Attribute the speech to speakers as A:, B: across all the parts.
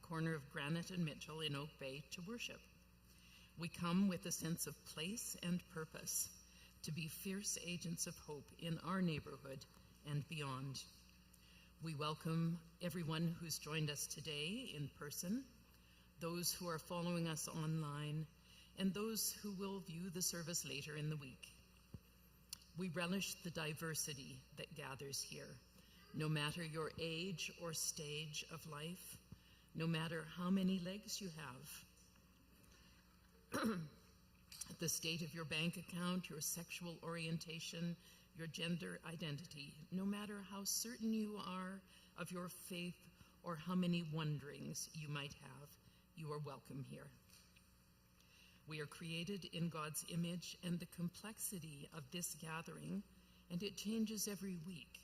A: corner of Granite and Mitchell in Oak Bay to worship. We come with a sense of place and purpose to be fierce agents of hope in our neighborhood and beyond. We welcome everyone who's joined us today in person, those who are following us online, and those who will view the service later in the week. We relish the diversity that gathers here, no matter your age or stage of life, no matter how many legs you have, the state of your bank account, your sexual orientation, your gender identity, no matter how certain you are of your faith or how many wonderings you might have, you are welcome here. We are created in God's image, and the complexity of this gathering, and it changes every week,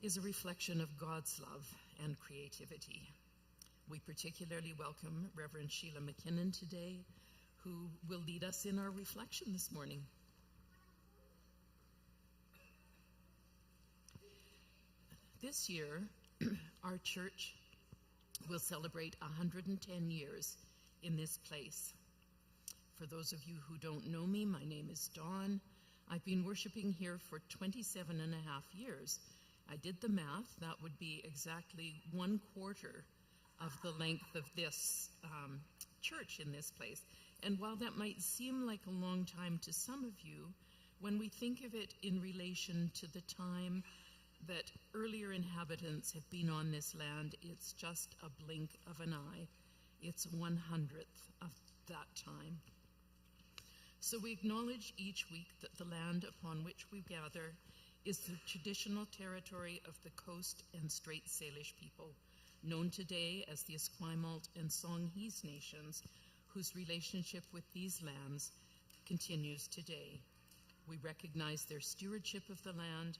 A: is a reflection of God's love and creativity. We particularly welcome Reverend Sheila McKinnon today, who will lead us in our reflection this morning. This year, our church will celebrate 110 years in this place. For those of you who don't know me, my name is Dawn. I've been worshiping here for 27 and a half years. I did the math. That would be exactly 1/4 of the length of this church in this place. And while that might seem like a long time to some of you, when we think of it in relation to the time that earlier inhabitants have been on this land, it's just a blink of an eye. It's 100th of that time. So we acknowledge each week that the land upon which we gather is the traditional territory of the Coast and Strait Salish people, known today as the Esquimalt and Songhees nations, whose relationship with these lands continues today. We recognize their stewardship of the land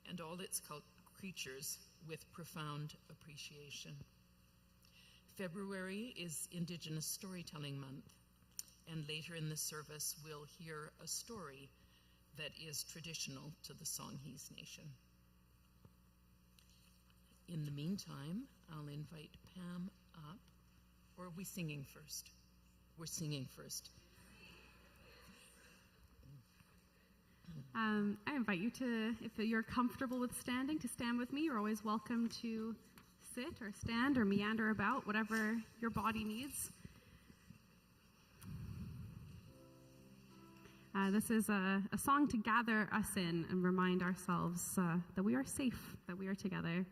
A: and all its creatures with profound appreciation. February is Indigenous Storytelling Month, and later in the service we'll hear a story that is traditional to the Songhees Nation. In the meantime, I'll invite Pam up. Or are we singing first? We're singing first.
B: I invite you to, if you're comfortable with standing, to stand with me. You're always welcome to sit or stand or meander about, whatever your body needs. This is a song to gather us in and remind ourselves that we are safe, that we are together.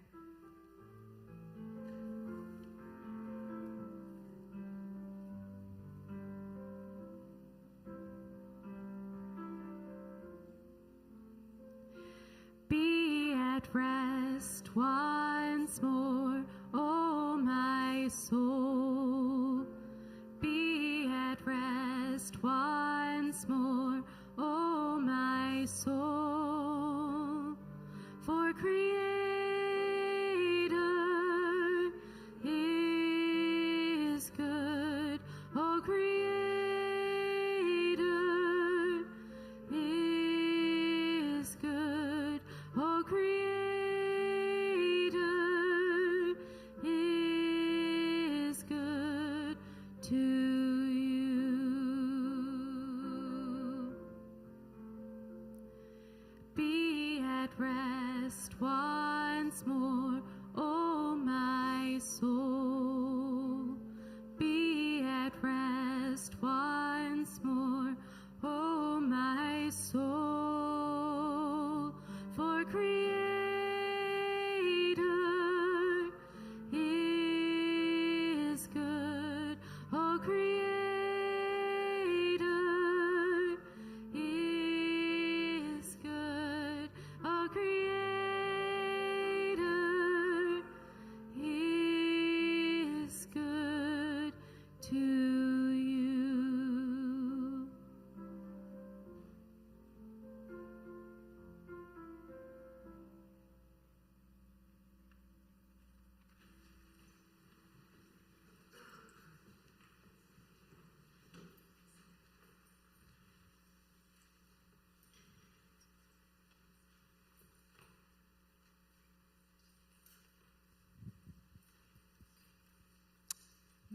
B: Be at rest once more, O my soul. Be at rest once more, O my soul. For Creator is good, O Creator is good, O Creator is good to you. Be at rest once more, O my soul. Be at rest once more, O my soul. For Creator is good, O Creator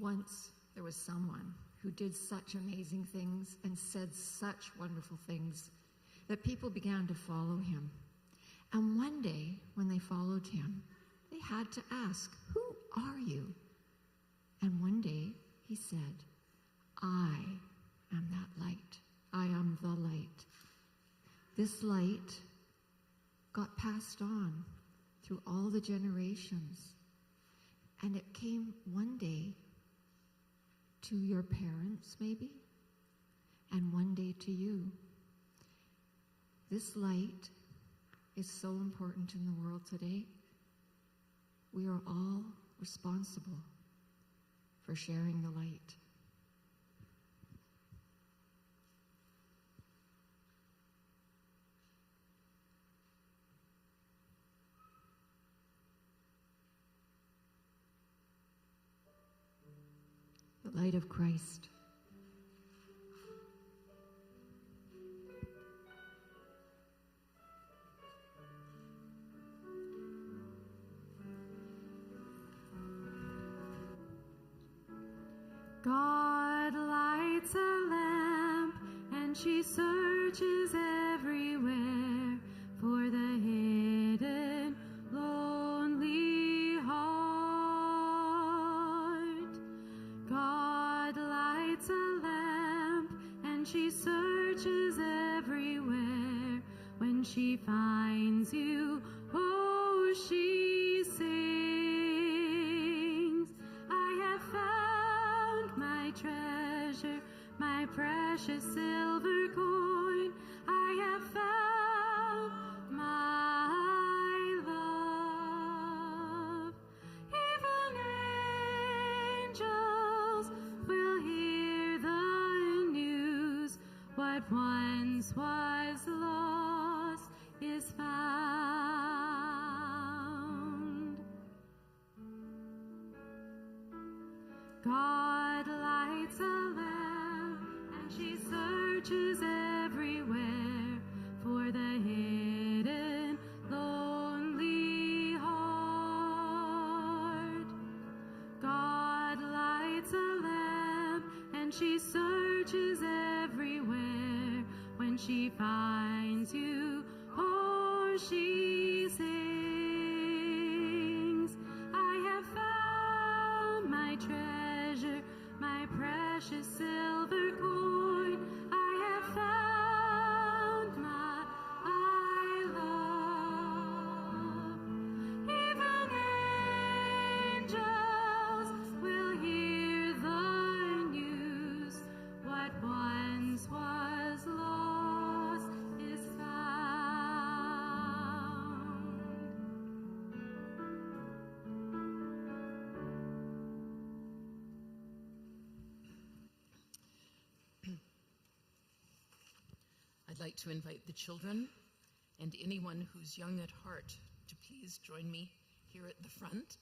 C: Once there was someone who did such amazing things and said such wonderful things that people began to follow him. And one day, when they followed him, they had to ask, "Who are you?" And one day he said, "I am that light. I am the light." This light got passed on through all the generations. And it came one day to your parents, maybe, and one day to you. This light is so important in the world today. We are all responsible for sharing the light. The light of Christ.
B: God lights a lamp, and she searches everywhere for the hidden, lonely heart. God lights a lamp, and she searches everywhere. When she finds you, oh, she sings, "I have found my treasure, my precious silver coin. I have found my love." Even angels will hear the news. What once was lost is found. God lights a lamp, and she searches everywhere for the hidden, lonely heart. God lights a lamp, and she searches everywhere. When she finds you, oh, she sings, "I have found my treasure, my precious silver coin. I have found my love." Even angels will hear the news. What once was lost is found.
A: I'd like to invite the children and anyone who's young at heart to please join me here at the front.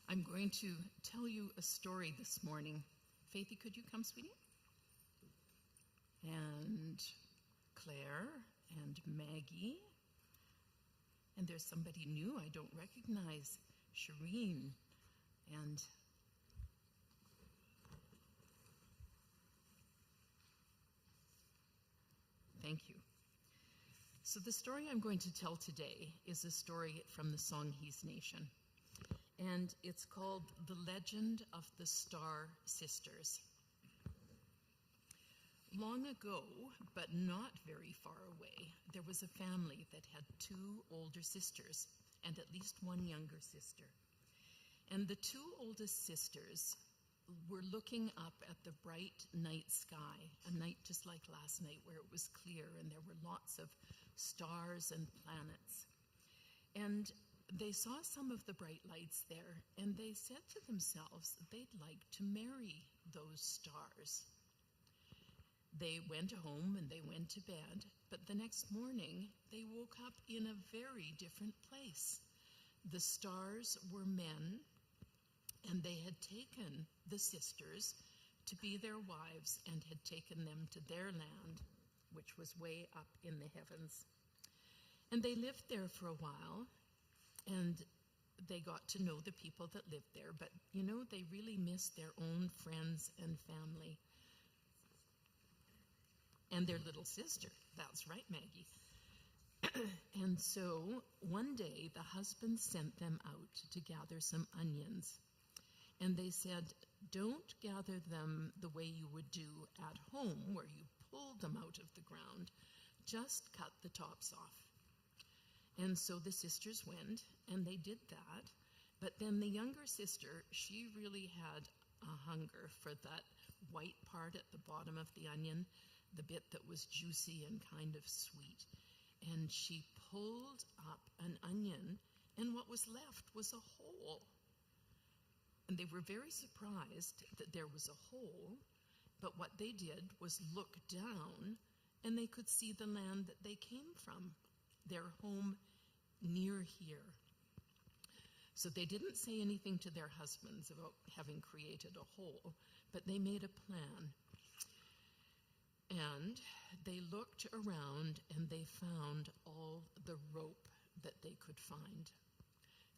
A: I'm going to tell you a story this morning. Faithy, could you come, sweetie? And Claire and Maggie. And there's somebody new I don't recognize, Shireen. And thank you. So the story I'm going to tell today is a story from the song He's Nation. And it's called The Legend of the Star Sisters. Long ago, but not very far away, there was a family that had 2 older sisters and at least 1 younger sister. And the 2 oldest sisters were looking up at the bright night sky, a night just like last night where it was clear and there were lots of stars and planets. And they saw some of the bright lights there, and they said to themselves they'd like to marry those stars. They went home and they went to bed, but the next morning they woke up in a very different place. The stars were men, and they had taken the sisters to be their wives and had taken them to their land, which was way up in the heavens. And they lived there for a while, and they got to know the people that lived there, but you know, they really missed their own friends and family. And their little sister. That's right, Maggie. And so one day the husband sent them out to gather some onions. And they said, don't gather them the way you would do at home, where you pull them out of the ground. Just cut the tops off. And so the sisters went, and they did that. But then the younger sister, she really had a hunger for that white part at the bottom of the onion, the bit that was juicy and kind of sweet. And she pulled up an onion, and what was left was a hole. And they were very surprised that there was a hole, but what they did was look down, and they could see the land that they came from, their home near here. So they didn't say anything to their husbands about having created a hole, but they made a plan. And they looked around and they found all the rope that they could find.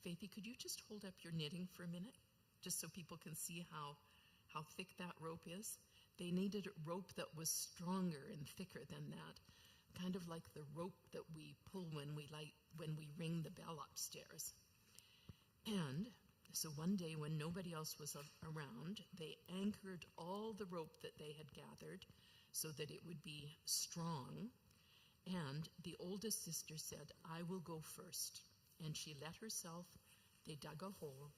A: Faithy, could you just hold up your knitting for a minute, just so people can see how thick that rope is? They needed a rope that was stronger and thicker than that, kind of like the rope that we pull when we ring the bell upstairs. And so one day when nobody else was around, they anchored all the rope that they had gathered so that it would be strong. And the oldest sister said, I will go first. And she they dug a hole,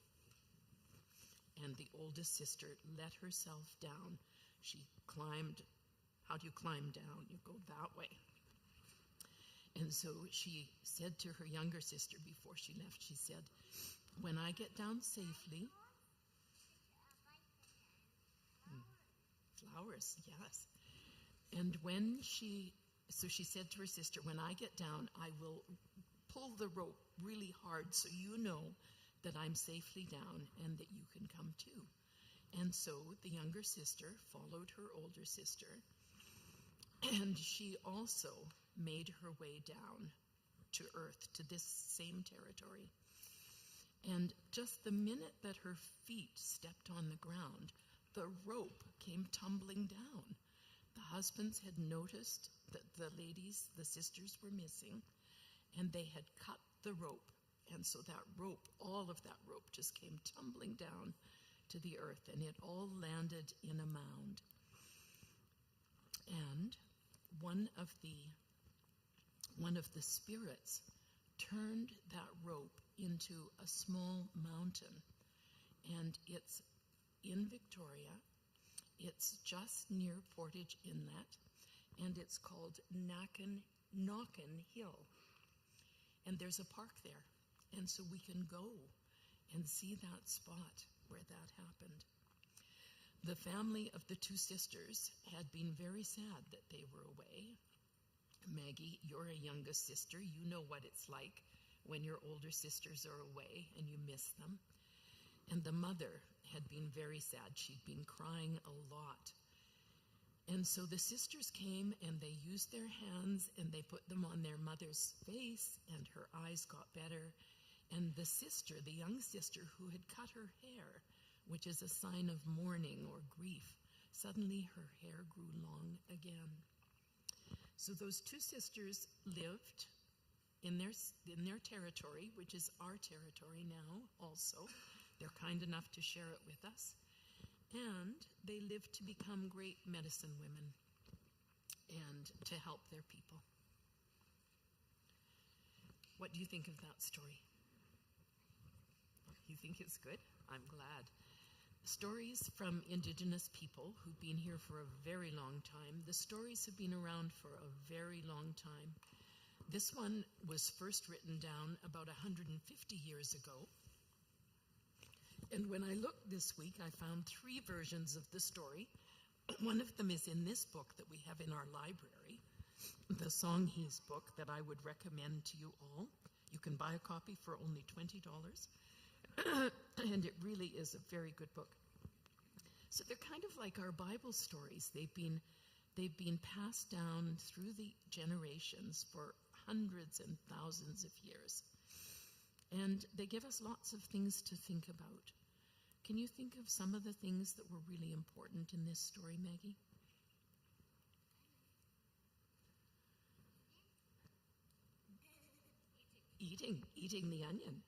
A: and the oldest sister let herself down. She climbed. How do you climb down? You go that way. And so she said to her younger sister before she left, she said, when I get down safely, flowers, yes. And so she said to her sister, when I get down, I will pull the rope really hard so you know that I'm safely down and that you can come too. And so the younger sister followed her older sister, and she also made her way down to earth, to this same territory. And just the minute that her feet stepped on the ground, the rope came tumbling down. The husbands had noticed that the sisters were missing, and they had cut the rope. And so that rope, all of that rope just came tumbling down to the earth, and it all landed in a mound. And one of the spirits turned that rope into a small mountain, and it's in Victoria. It's just near Portage Inlet, and it's called Knockin Hill. And there's a park there, and so we can go and see that spot where that happened. The family of the two sisters had been very sad that they were away. Maggie, you're a youngest sister. You know what it's like when your older sisters are away and you miss them. And the mother had been very sad. She'd been crying a lot. And so the sisters came and they used their hands and they put them on their mother's face, and her eyes got better. And the sister, the young sister who had cut her hair, which is a sign of mourning or grief, suddenly her hair grew long again. So those two sisters lived in their territory, which is our territory now also. They're kind enough to share it with us. And they lived to become great medicine women and to help their people. What do you think of that story? You think it's good? I'm glad. Stories from Indigenous people who've been here for a very long time. The stories have been around for a very long time. This one was first written down about 150 years ago. And when I looked this week, I found 3 versions of the story. One of them is in this book that we have in our library, the Songhees book that I would recommend to you all. You can buy a copy for only $20. And it really is a very good book. So they're kind of like our Bible stories. They've been passed down through the generations for hundreds and thousands of years. And they give us lots of things to think about. Can you think of some of the things that were really important in this story, Maggie? Eating the onion.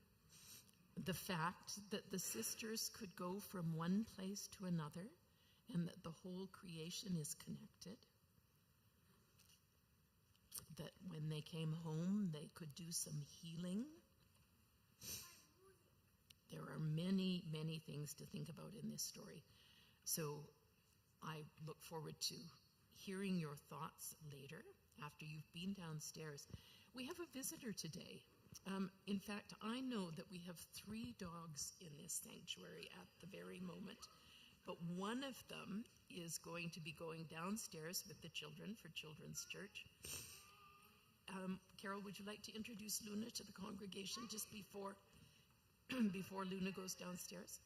A: The fact that the sisters could go from one place to another and that the whole creation is connected. That when they came home, they could do some healing. There are many, many things to think about in this story. So I look forward to hearing your thoughts later after you've been downstairs. We have a visitor today. In fact, I know that we have 3 dogs in this sanctuary at the very moment, but one of them is going to be going downstairs with the children for Children's Church. Carol, would you like to introduce Luna to the congregation just before Luna goes downstairs?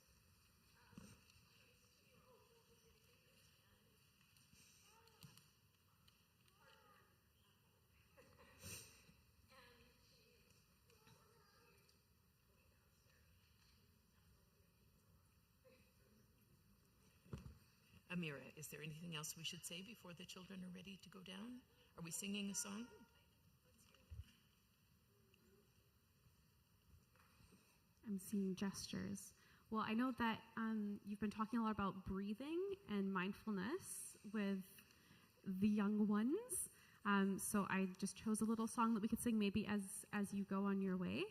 A: Amira, is there anything else we should say before the children are ready to go down? Are we singing a song?
B: I'm seeing gestures. Well, I know that you've been talking a lot about breathing and mindfulness with the young ones. So I just chose a little song that we could sing maybe as you go on your way.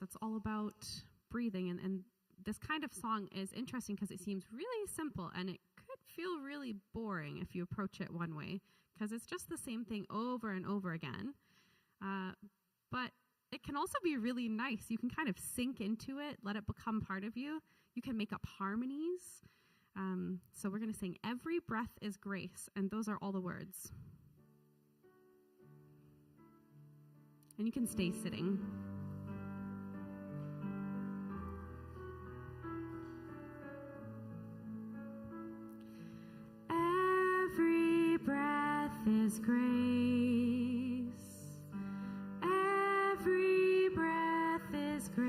B: That's all about breathing. And this kind of song is interesting because it seems really simple, and it could feel really boring if you approach it one way, because it's just the same thing over and over again. But it can also be really nice. You can kind of sink into it, let it become part of you. You can make up harmonies. So we're going to sing "Every Breath is Grace," and those are all the words. And you can stay sitting. Every breath is grace. Every breath is grace.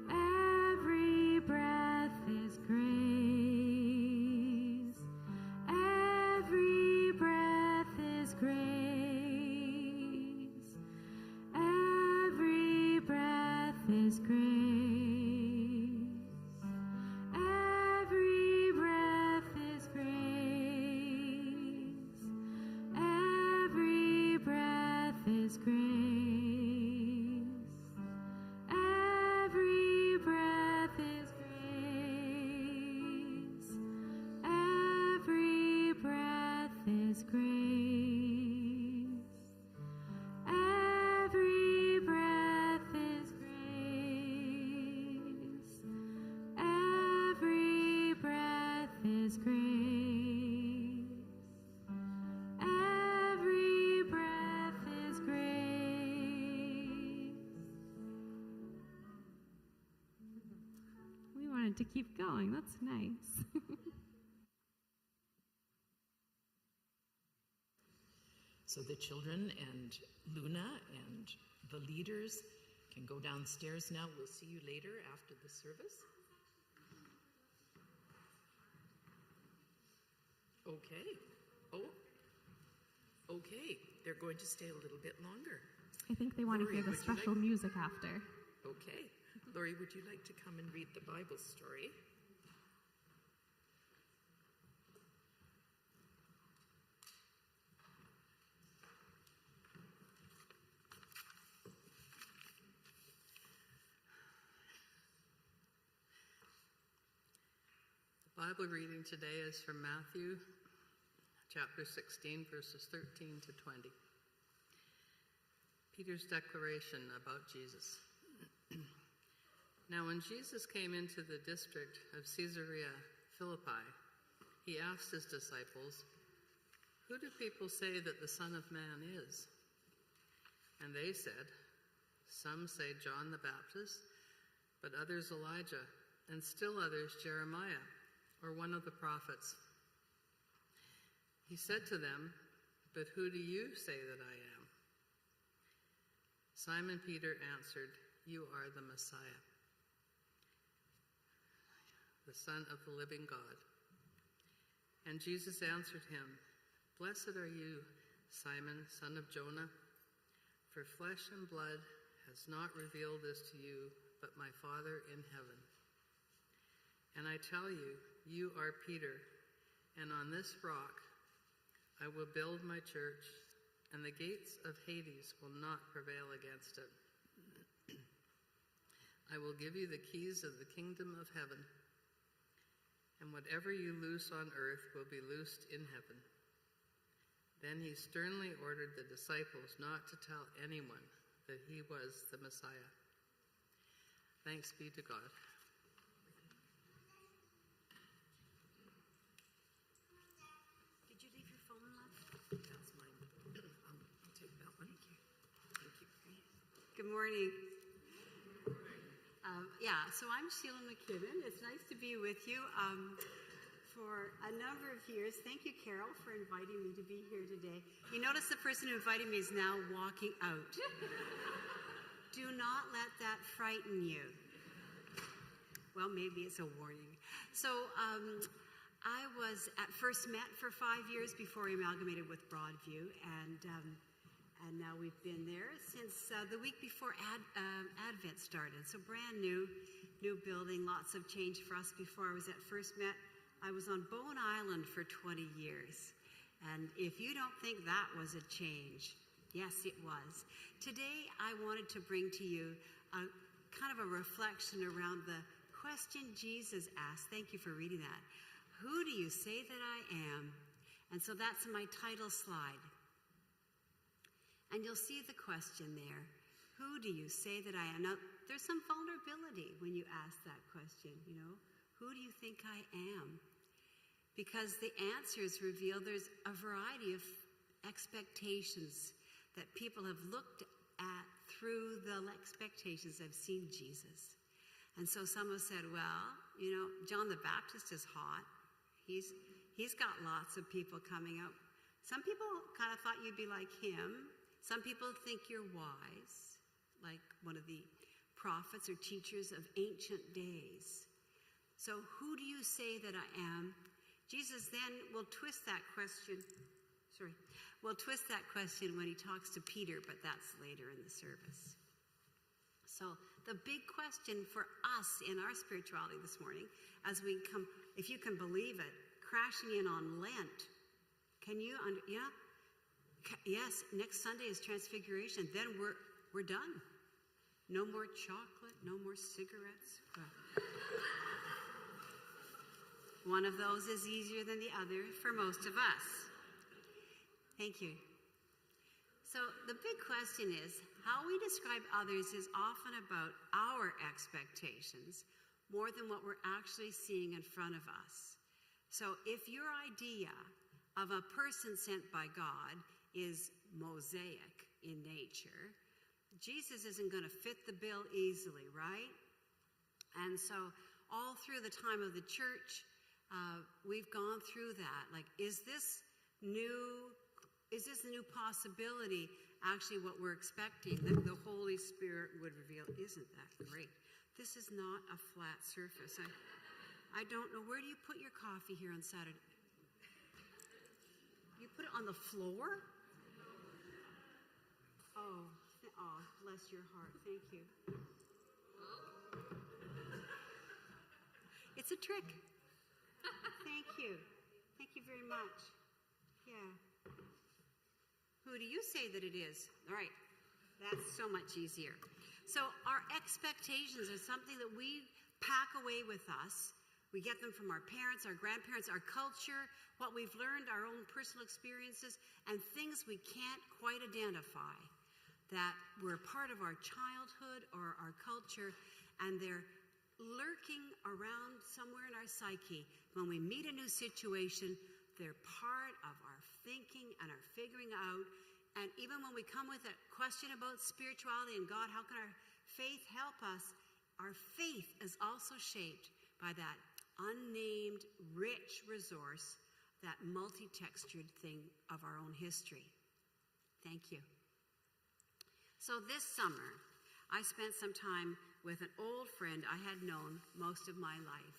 B: Every breath is grace. Every breath is grace. Every breath is grace. Is grace. Every breath is grace. Every breath is grace. Every breath is grace. Every breath is grace. To keep going. That's nice.
A: So the children and Luna and the leaders can go downstairs now. We'll see you later after the service. Okay. Oh, okay. They're going to stay a little bit longer.
B: I think they want to hear the special music after.
A: Okay. Lori, would you like to come and read the Bible story?
D: The Bible reading today is from Matthew chapter 16, verses 13 to 20. Peter's declaration about Jesus. Now, when Jesus came into the district of Caesarea Philippi, he asked his disciples, "Who do people say that the Son of Man is?" And they said, "Some say John the Baptist, but others Elijah, and still others Jeremiah, or one of the prophets." He said to them, "But who do you say that I am?" Simon Peter answered, "You are the Messiah, the Son of the living God." And Jesus answered him, "Blessed are you, Simon, son of Jonah, for flesh and blood has not revealed this to you, but my Father in heaven. And I tell you, you are Peter, and on this rock I will build my church, and the gates of Hades will not prevail against it. I will give you the keys of the kingdom of heaven, and whatever you loose on earth will be loosed in heaven." Then he sternly ordered the disciples not to tell anyone that he was the Messiah. Thanks be to God.
E: Did you leave your phone, love? That's mine. I'll take that one. Thank you. Good morning. So I'm Sheila McKibben. It's nice to be with you for a number of years. Thank you, Carol, for inviting me to be here today. You notice the person who invited me is now walking out. Do not let that frighten you. Well, maybe it's a warning. So I was at First Met for 5 years before we amalgamated with Broadview, and now we've been there since the week before Advent started. So brand new building, lots of change for us. Before I was at First Met, I was on Bowen Island for 20 years. And if you don't think that was a change, yes, it was. Today, I wanted to bring to you a kind of a reflection around the question Jesus asked. Thank you for reading that. Who do you say that I am? And so that's my title slide. And you'll see the question there. Who do you say that I am? Now, there's some vulnerability when you ask that question, you know. Who do you think I am? Because the answers reveal there's a variety of expectations that people have looked at. Through the expectations have seen Jesus. And so some have said, well, you know, John the Baptist is hot. He's got lots of people coming out. Some people kind of thought you'd be like him. Some people think you're wise, like one of the prophets or teachers of ancient days. So who do you say that I am? Jesus then will twist that question. When he talks to Peter, but that's later in the service. So the big question for us in our spirituality this morning, as we come, if you can believe it, crashing in on Lent. Can you, yes, next Sunday is Transfiguration. Then we're done. No more chocolate, no more cigarettes. One of those is easier than the other for most of us. Thank you. So the big question is, how we describe others is often about our expectations more than what we're actually seeing in front of us. So if your idea of a person sent by God is mosaic in nature, Jesus isn't going to fit the bill easily, right? And so all through the time of the church, we've gone through that. Like, is this new possibility actually what we're expecting, that the Holy Spirit would reveal? Isn't that great? This is not a flat surface. I don't know, where do you put your coffee here on Saturday? You put it on the floor? Oh, bless your heart. Thank you. It's a trick. Thank you. Thank you very much. Yeah. Who do you say that it is? All right. That's so much easier. So our expectations are something that we pack away with us. We get them from our parents, our grandparents, our culture, what we've learned, our own personal experiences, and things we can't quite identify that were part of our childhood or our culture, and they're lurking around somewhere in our psyche. When we meet a new situation, they're part of our thinking and our figuring out. And even when we come with a question about spirituality and God, how can our faith help us? Our faith is also shaped by that unnamed, rich resource, that multi-textured thing of our own history. Thank you. So this summer, I spent some time with an old friend I had known most of my life.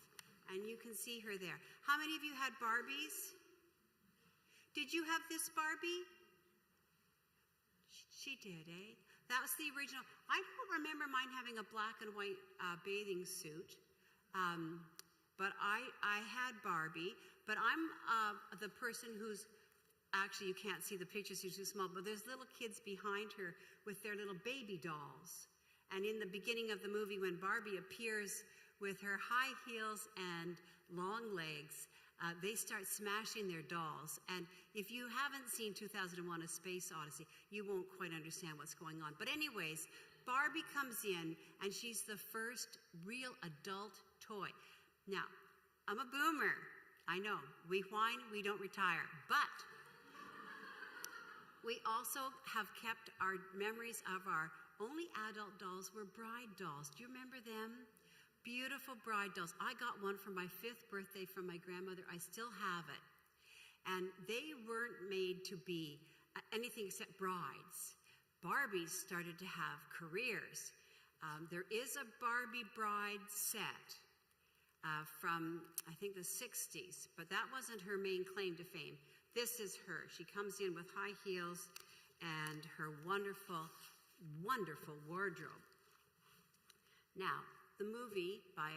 E: And you can see her there. How many of you had Barbies? Did you have this Barbie? She did, eh? That was the original. I don't remember mine having a black and white bathing suit. But I had Barbie. But I'm the person who's, actually you can't see the pictures, she's too small, but there's little kids behind her with their little baby dolls. And in the beginning of the movie, when Barbie appears with her high heels and long legs, they start smashing their dolls. And if you haven't seen 2001: A Space Odyssey, you won't quite understand what's going on. But anyways, Barbie comes in, and she's the first real adult toy. Now, I'm a boomer. I know. We whine, we don't retire. But we also have kept our memories of our only adult dolls were bride dolls. Do you remember them? Beautiful bride dolls. I got one for my 5th birthday from my grandmother. I still have it. And they weren't made to be anything except brides. Barbies started to have careers. There is a Barbie bride set from, I think, the 60s, but that wasn't her main claim to fame. This is her. She comes in with high heels and her wonderful, wonderful wardrobe. Now, the movie by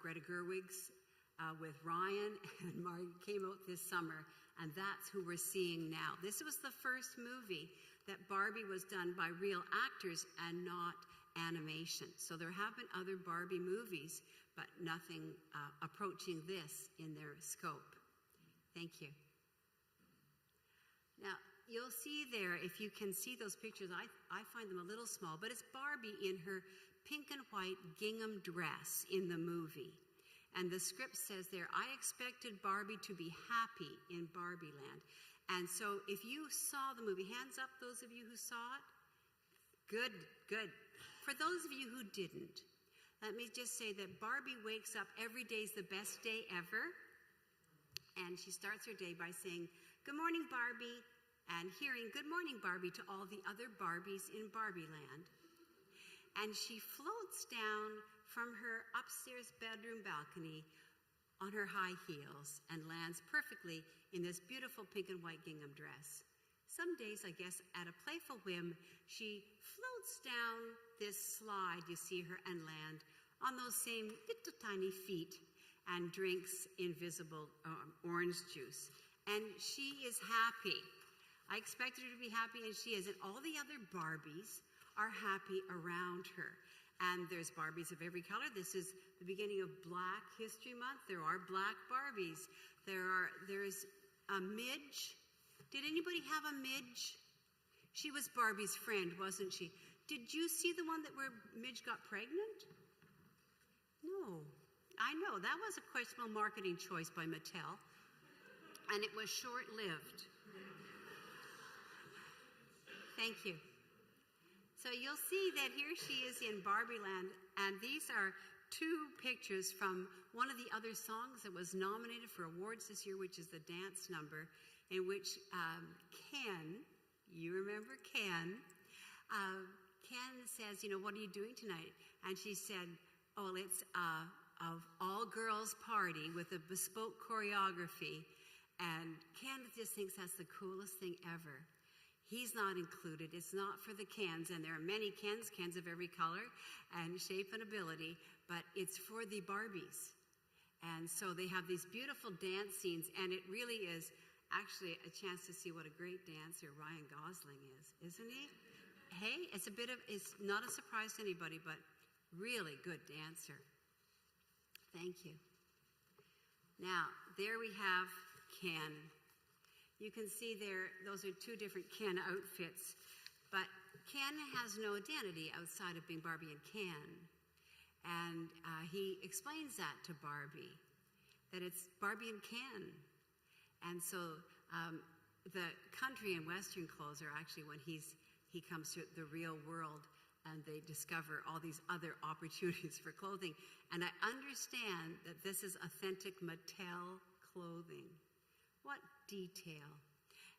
E: Greta Gerwig's with Ryan and Marty came out this summer, and that's who we're seeing now. This was the first movie that Barbie was done by real actors and not animation. So there have been other Barbie movies, but nothing approaching this in their scope. Thank you. Now, you'll see there, if you can see those pictures, I find them a little small, but it's Barbie in her pink and white gingham dress in the movie. And the script says there, I expected Barbie to be happy in Barbie Land. And so if you saw the movie, hands up those of you who saw it. Good, good. For those of you who didn't, let me just say that Barbie wakes up every day's the best day ever. And she starts her day by saying, good morning, Barbie, and hearing good morning, Barbie, to all the other Barbies in Barbie Land. And she floats down from her upstairs bedroom balcony on her high heels and lands perfectly in this beautiful pink and white gingham dress. Some days, I guess, at a playful whim, she floats down this slide, you see her, and land on those same little tiny feet and drinks invisible orange juice. And she is happy. I expected her to be happy, and she is. And all the other Barbies are happy around her. And there's Barbies of every color. This is the beginning of Black History Month. There are black Barbies. There's a Midge. Did anybody have a Midge? She was Barbie's friend, wasn't she? Did you see the one where Midge got pregnant? No. I know, that was a questionable marketing choice by Mattel. And it was short-lived. Thank you. So you'll see that here she is in Barbie Land, and these are 2 pictures from one of the other songs that was nominated for awards this year, which is the dance number, in which Ken, you remember Ken, Ken says, you know, what are you doing tonight? And she said, oh, it's of all-girls party with a bespoke choreography. And Ken just thinks that's the coolest thing ever. He's not included. It's not for the Kens, and there are many Kens of every color and shape and ability, but it's for the Barbies. And so they have these beautiful dance scenes, and it really is actually a chance to see what a great dancer Ryan Gosling is, isn't he? Hey, it's not a surprise to anybody, but really good dancer. Thank you. Now, there we have Ken. You can see there, those are 2 different Ken outfits, but Ken has no identity outside of being Barbie and Ken. And he explains that to Barbie, that it's Barbie and Ken. And so the country and Western clothes are actually when he comes to the real world and they discover all these other opportunities for clothing. And I understand that this is authentic Mattel clothing. What detail.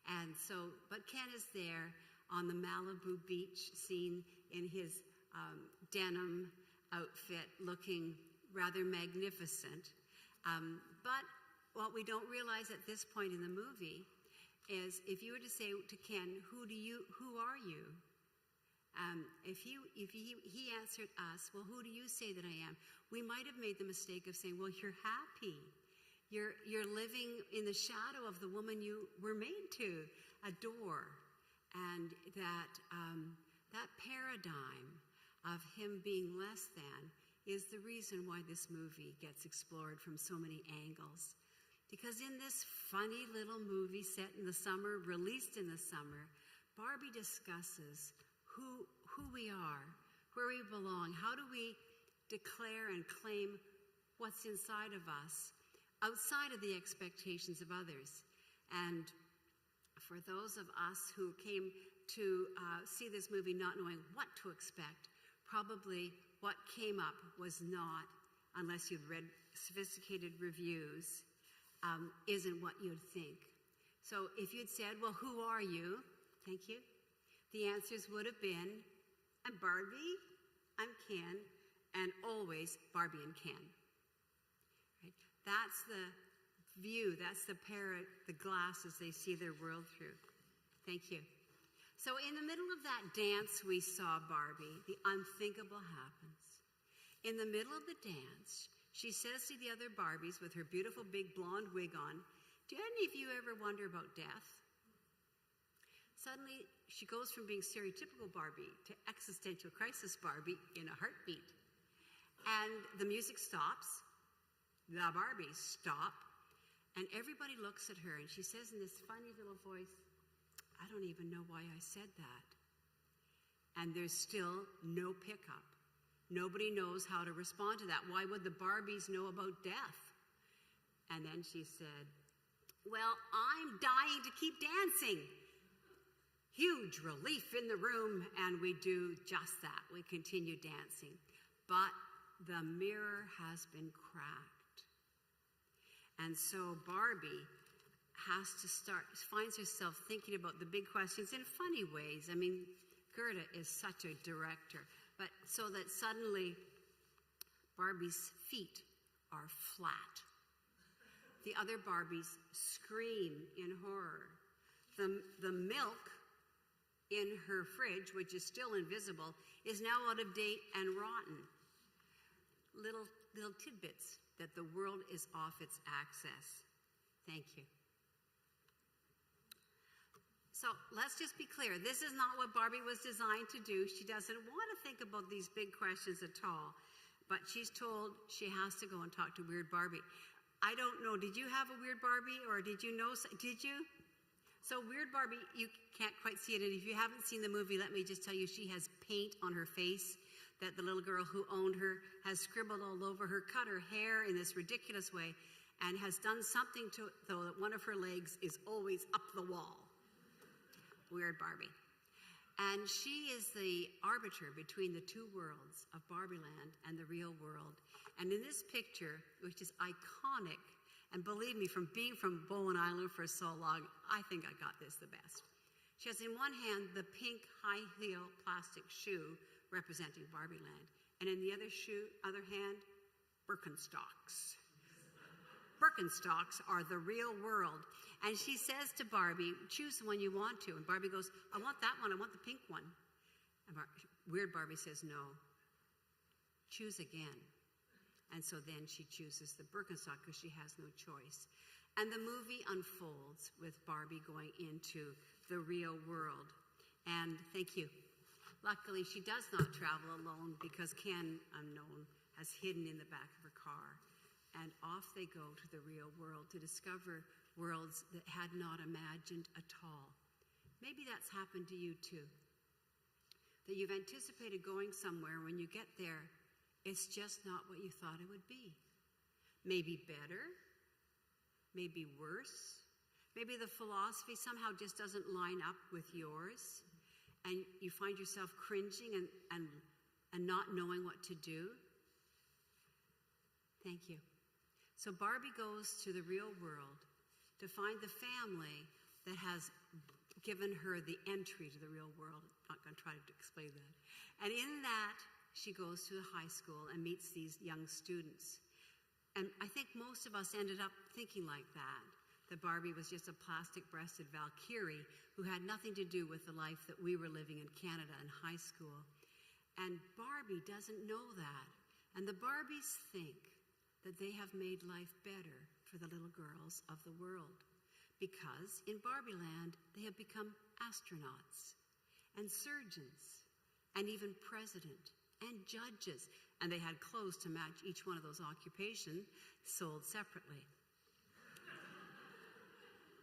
E: And so, but Ken is there. on the Malibu beach scene in his denim outfit, looking rather magnificent. But what we don't realize at this point in the movie is, if you were to say to Ken, who are you? If he answered us, well, who do you say that I am? We might have made the mistake of saying, well, you're happy. You're living in the shadow of the woman you were made to adore. And that paradigm of him being less than is the reason why this movie gets explored from so many angles. Because in this funny little movie set in the summer, released in the summer, Barbie discusses who we are, where we belong, how do we declare and claim what's inside of us, outside of the expectations of others. And for those of us who came to see this movie not knowing what to expect, probably what came up was not, unless you'd read sophisticated reviews, isn't what you'd think. So if you'd said, well, who are you? Thank you. The answers would have been, I'm Barbie, I'm Ken, and always Barbie and Ken. Right? That's the view, that's the parrot, the glasses they see their world through. Thank you. So in the middle of that dance we saw Barbie, the unthinkable happens. In the middle of the dance, she says to the other Barbies with her beautiful big blonde wig on, do any of you ever wonder about death? Suddenly, she goes from being stereotypical Barbie to existential crisis Barbie in a heartbeat. And the music stops, the Barbies stop, and everybody looks at her, and she says in this funny little voice, I don't even know why I said that. And there's still no pickup. Nobody knows how to respond to that. Why would the Barbies know about death? And then she said, well, I'm dying to keep dancing. Huge relief in the room, and we do just that. We continue dancing. But the mirror has been cracked. And so Barbie finds herself thinking about the big questions in funny ways. I mean, Gerda is such a director. But so that suddenly Barbie's feet are flat. The other Barbies scream in horror. The milk in her fridge, which is still invisible, is now out of date and rotten. Little tidbits that the world is off its axis. Thank you. So let's just be clear. This is not what Barbie was designed to do. She doesn't want to think about these big questions at all. But she's told she has to go and talk to Weird Barbie. I don't know. Did you have a Weird Barbie, or did you know? Did you? So Weird Barbie, you can't quite see it. And if you haven't seen the movie, let me just tell you, she has paint on her face that the little girl who owned her has scribbled all over her, cut her hair in this ridiculous way, and has done something to it, though, that one of her legs is always up the wall. Weird Barbie. And she is the arbiter between the two worlds of Barbie Land and the real world. And in this picture, which is iconic, and believe me, from being from Bowen Island for so long, I think I got this the best. She has in one hand the pink high heel plastic shoe representing Barbie Land, and in the other hand, Birkenstocks. Birkenstocks are the real world. And she says to Barbie, choose the one you want to. And Barbie goes, I want that one, I want the pink one. And Weird Barbie says, no, choose again. And so then she chooses the Birkenstock because she has no choice. And the movie unfolds with Barbie going into the real world. And thank you. Luckily, she does not travel alone because Ken, unknown, has hidden in the back of her car. And off they go to the real world to discover worlds that had not imagined at all. Maybe that's happened to you too. That you've anticipated going somewhere, when you get there, it's just not what you thought it would be. Maybe better, maybe worse. Maybe the philosophy somehow just doesn't line up with yours, and you find yourself cringing and not knowing what to do. Thank you. So Barbie goes to the real world to find the family that has given her the entry to the real world. I'm not going to try to explain that. And in that, she goes to the high school and meets these young students. And I think most of us ended up thinking like that Barbie was just a plastic-breasted Valkyrie who had nothing to do with the life that we were living in Canada in high school. And Barbie doesn't know that. And the Barbies think that they have made life better for the little girls of the world, because in Barbie land, they have become astronauts and surgeons and even president and judges. And they had clothes to match each one of those occupations, sold separately.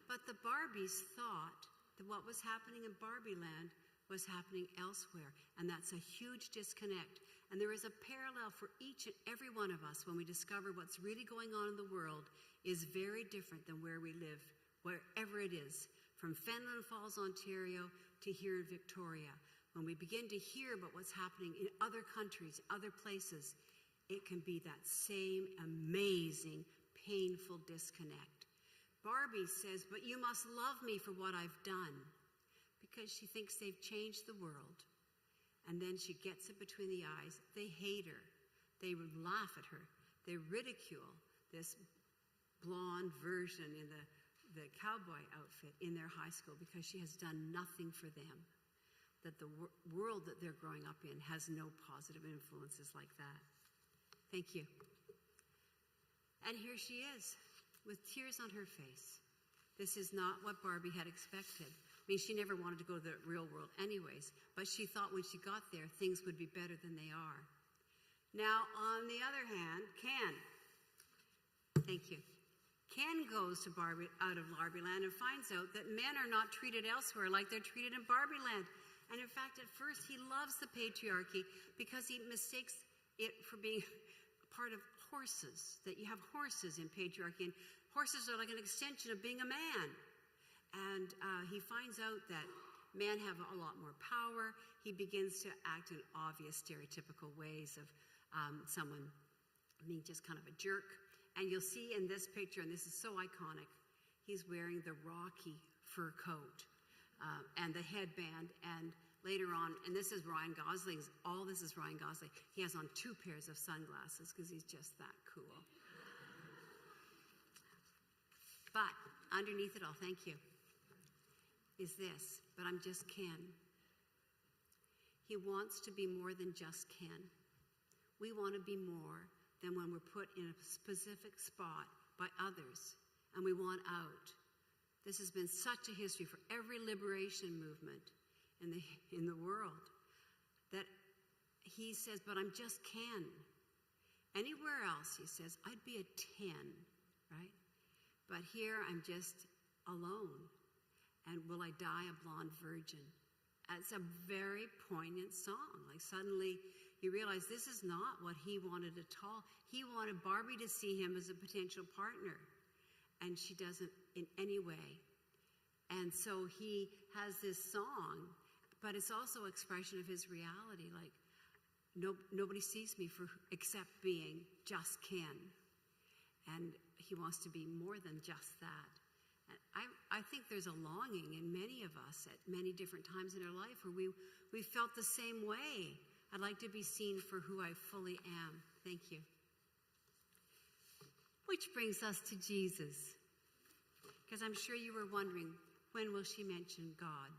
E: But the Barbies thought that what was happening in Barbie land was happening elsewhere. And that's a huge disconnect. And there is a parallel for each and every one of us when we discover what's really going on in the world is very different than where we live, wherever it is, from Fenelon Falls, Ontario, to here in Victoria. When we begin to hear about what's happening in other countries, other places, it can be that same amazing, painful disconnect. Barbie says, but you must love me for what I've done, because she thinks they've changed the world. And then she gets it between the eyes. They hate her. They laugh at her. They ridicule this blonde version in the cowboy outfit in their high school because she has done nothing for them. That the world that they're growing up in has no positive influences like that. Thank you. And here she is, with tears on her face. This is not what Barbie had expected. I mean, she never wanted to go to the real world anyways, but she thought when she got there, things would be better than they are. Now, on the other hand, Ken. Thank you. Ken goes to out of Barbie land and finds out that men are not treated elsewhere like they're treated in Barbie land. And in fact, at first, he loves the patriarchy because he mistakes it for being part of horses, that you have horses in patriarchy, and horses are like an extension of being a man. And he finds out that men have a lot more power. He begins to act in obvious stereotypical ways of someone being just kind of a jerk. And you'll see in this picture, and this is so iconic, he's wearing the Rocky fur coat and the headband. And later on, and this is Ryan Gosling's, all this is Ryan Gosling. He has on 2 pairs of sunglasses because he's just that cool. But underneath it all, thank you, is this, but I'm just Ken. He wants to be more than just Ken. We want to be more than when we're put in a specific spot by others and we want out. This has been such a history for every liberation movement in the world that he says, but I'm just Ken. Anywhere else, he says, I'd be a 10, right? But here I'm just alone. And will I die a blonde virgin? It's a very poignant song. Like suddenly you realize this is not what he wanted at all. He wanted Barbie to see him as a potential partner. And she doesn't in any way. And so he has this song, but it's also expression of his reality. Like nobody sees me except being just Ken. And he wants to be more than just that. I think there's a longing in many of us at many different times in our life where we felt the same way. I'd like to be seen for who I fully am. Thank you. Which brings us to Jesus. Because I'm sure you were wondering, when will she mention God?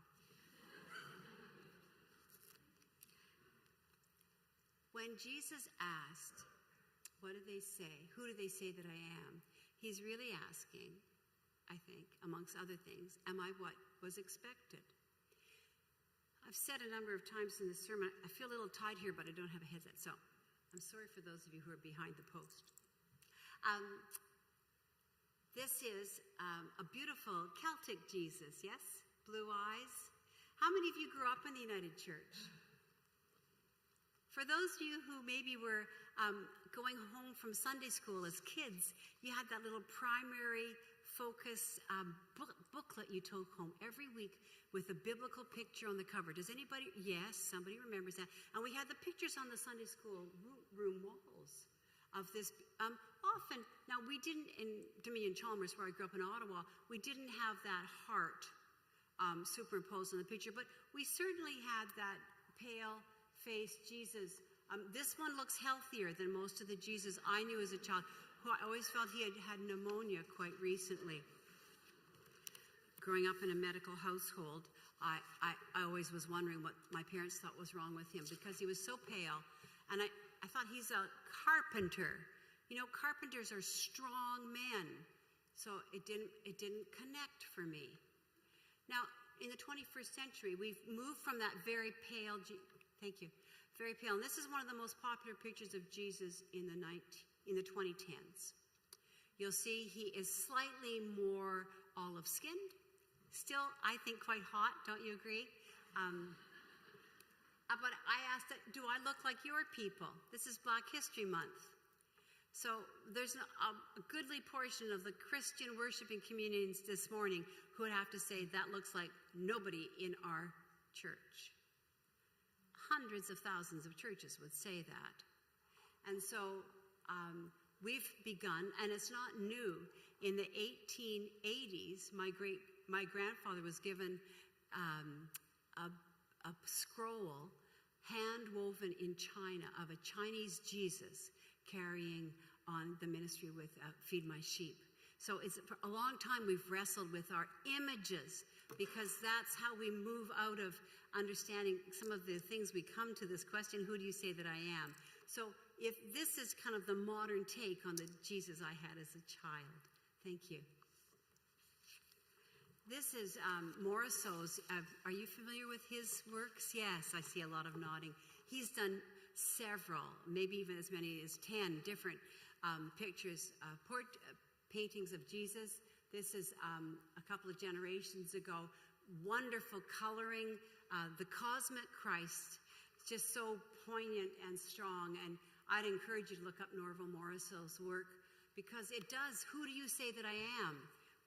E: When Jesus asked, what do they say? Who do they say that I am? He's really asking, I think, amongst other things, am I what was expected? I've said a number of times in this sermon, I feel a little tied here, but I don't have a headset, so I'm sorry for those of you who are behind the post. This is a beautiful Celtic Jesus, yes? Blue eyes. How many of you grew up in the United Church? For those of you who maybe were going home from Sunday school as kids, you had that little primary focus booklet you took home every week with a biblical picture on the cover. Does anybody? Yes, somebody remembers that. And we had the pictures on the Sunday school room walls of this. Often, now we didn't, in Dominion Chalmers, where I grew up in Ottawa, we didn't have that heart superimposed on the picture, but we certainly had that pale-faced Jesus. This one looks healthier than most of the Jesus I knew as a child, who I always felt he had pneumonia quite recently. Growing up in a medical household, I always was wondering what my parents thought was wrong with him because he was so pale. And I thought he's a carpenter. You know, carpenters are strong men. So it didn't connect for me. Now, in the 21st century, we've moved from that very pale, thank you, very pale. And this is one of the most popular pictures of Jesus in the 2010s. You'll see he is slightly more olive-skinned. Still, I think, quite hot, don't you agree? But I asked, do I look like your people? This is Black History Month. So there's a goodly portion of the Christian worshiping communities this morning who would have to say, that looks like nobody in our church. Hundreds of thousands of churches would say that. And so we've begun, and it's not new. In the 1880s, my grandfather was given a scroll hand-woven in China of a Chinese Jesus carrying on the ministry with Feed My Sheep. So for a long time we've wrestled with our images because that's how we move out of understanding some of the things we come to this question, who do you say that I am? So if this is kind of the modern take on the Jesus I had as a child. Thank you. This is Morisot's. Are you familiar with his works? Yes, I see a lot of nodding. He's done several, maybe even as many as 10 different pictures, paintings of Jesus. This is a couple of generations ago. Wonderful coloring, the cosmic Christ, just so poignant and strong. And I'd encourage you to look up Norval Morisot's work because it does. Who do you say that I am?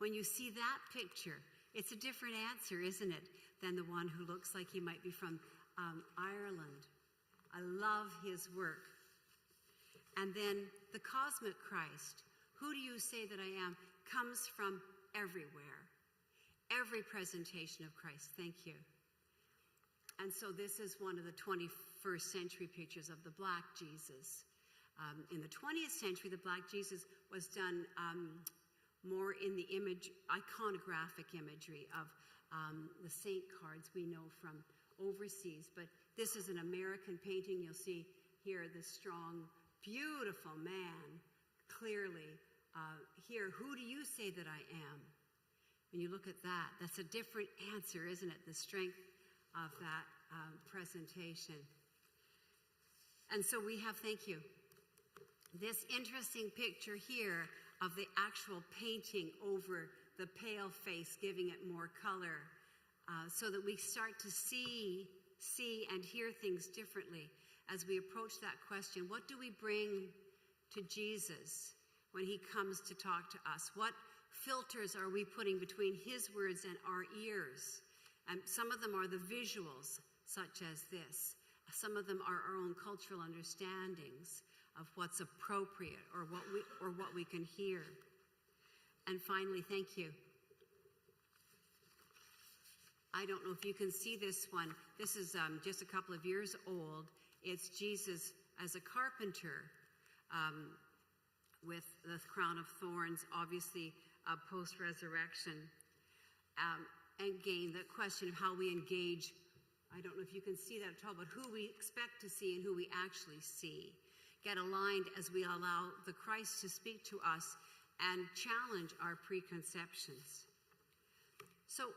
E: When you see that picture, it's a different answer, isn't it, than the one who looks like he might be from Ireland. I love his work. And then the cosmic Christ, who do you say that I am, comes from everywhere. Every presentation of Christ. Thank you. And so this is one of the 21st century pictures of the Black Jesus. In the 20th century, the Black Jesus was done more in the iconographic imagery of the saint cards we know from overseas. But this is an American painting. You'll see here the strong, beautiful man clearly here. Who do you say that I am? When you look at that, that's a different answer, isn't it? The strength of that presentation. And so we have, thank you, this interesting picture here of the actual painting over the pale face, giving it more color, so that we start to see and hear things differently as we approach that question. What do we bring to Jesus when he comes to talk to us? What filters are we putting between his words and our ears? And some of them are the visuals, such as this. Some of them are our own cultural understandings of what's appropriate or what we can hear. And finally, thank you. I don't know if you can see this one. This is just a couple of years old. It's Jesus as a carpenter with the crown of thorns, obviously post-resurrection. Again, the question of how we engage, I don't know if you can see that at all, but who we expect to see and who we actually see. Get aligned as we allow the Christ to speak to us and challenge our preconceptions. So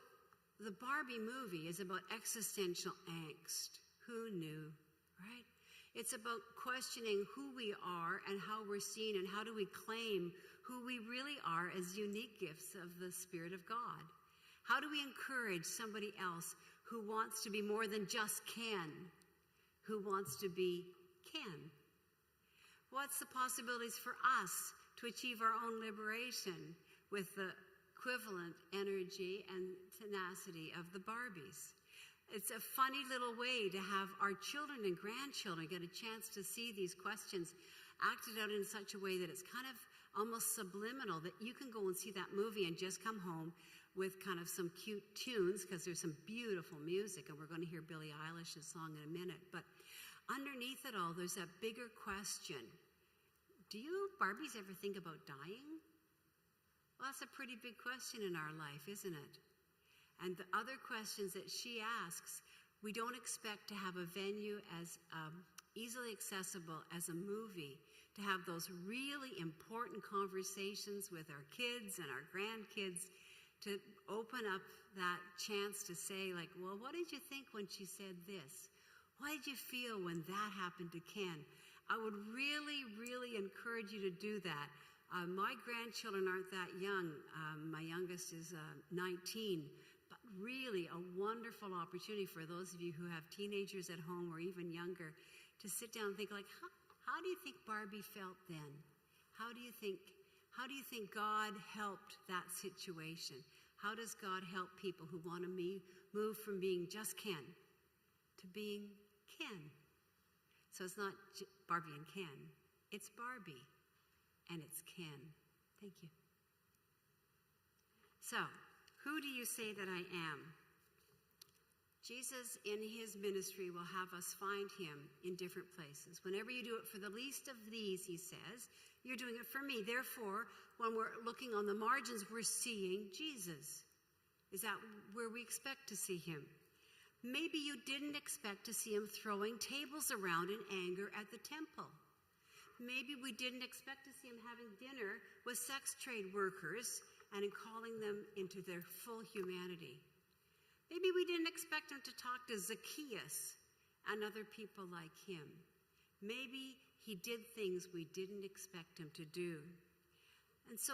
E: the Barbie movie is about existential angst. Who knew, right? It's about questioning who we are and how we're seen and how do we claim who we really are as unique gifts of the Spirit of God. How do we encourage somebody else who wants to be more than just Ken, who wants to be Ken? What's the possibilities for us to achieve our own liberation with the equivalent energy and tenacity of the Barbies? It's a funny little way to have our children and grandchildren get a chance to see these questions acted out in such a way that it's kind of almost subliminal, that you can go and see that movie and just come home with kind of some cute tunes, because there's some beautiful music, and we're going to hear Billie Eilish's song in a minute. But underneath it all, there's that bigger question. Do you Barbies ever think about dying? Well, that's a pretty big question in our life, isn't it? And the other questions that she asks, we don't expect to have a venue as easily accessible as a movie, to have those really important conversations with our kids and our grandkids, to open up that chance to say, like, well, what did you think when she said this? What did you feel when that happened to Ken? I would really, really encourage you to do that. My grandchildren aren't that young. My youngest is 19. But really a wonderful opportunity for those of you who have teenagers at home or even younger to sit down and think, like, how do you think Barbie felt then? How do you think God helped that situation? How does God help people who want to move from being just Ken to being Ken? So it's not Barbie and Ken, it's Barbie and it's Ken. Thank you. So, who do you say that I am? Jesus, in his ministry, will have us find him in different places. Whenever you do it for the least of these, he says, you're doing it for me. Therefore, when we're looking on the margins, we're seeing Jesus. Is that where we expect to see him? Maybe you didn't expect to see him throwing tables around in anger at the temple. Maybe we didn't expect to see him having dinner with sex trade workers and in calling them into their full humanity. Maybe we didn't expect him to talk to Zacchaeus and other people like him. Maybe he did things we didn't expect him to do. And so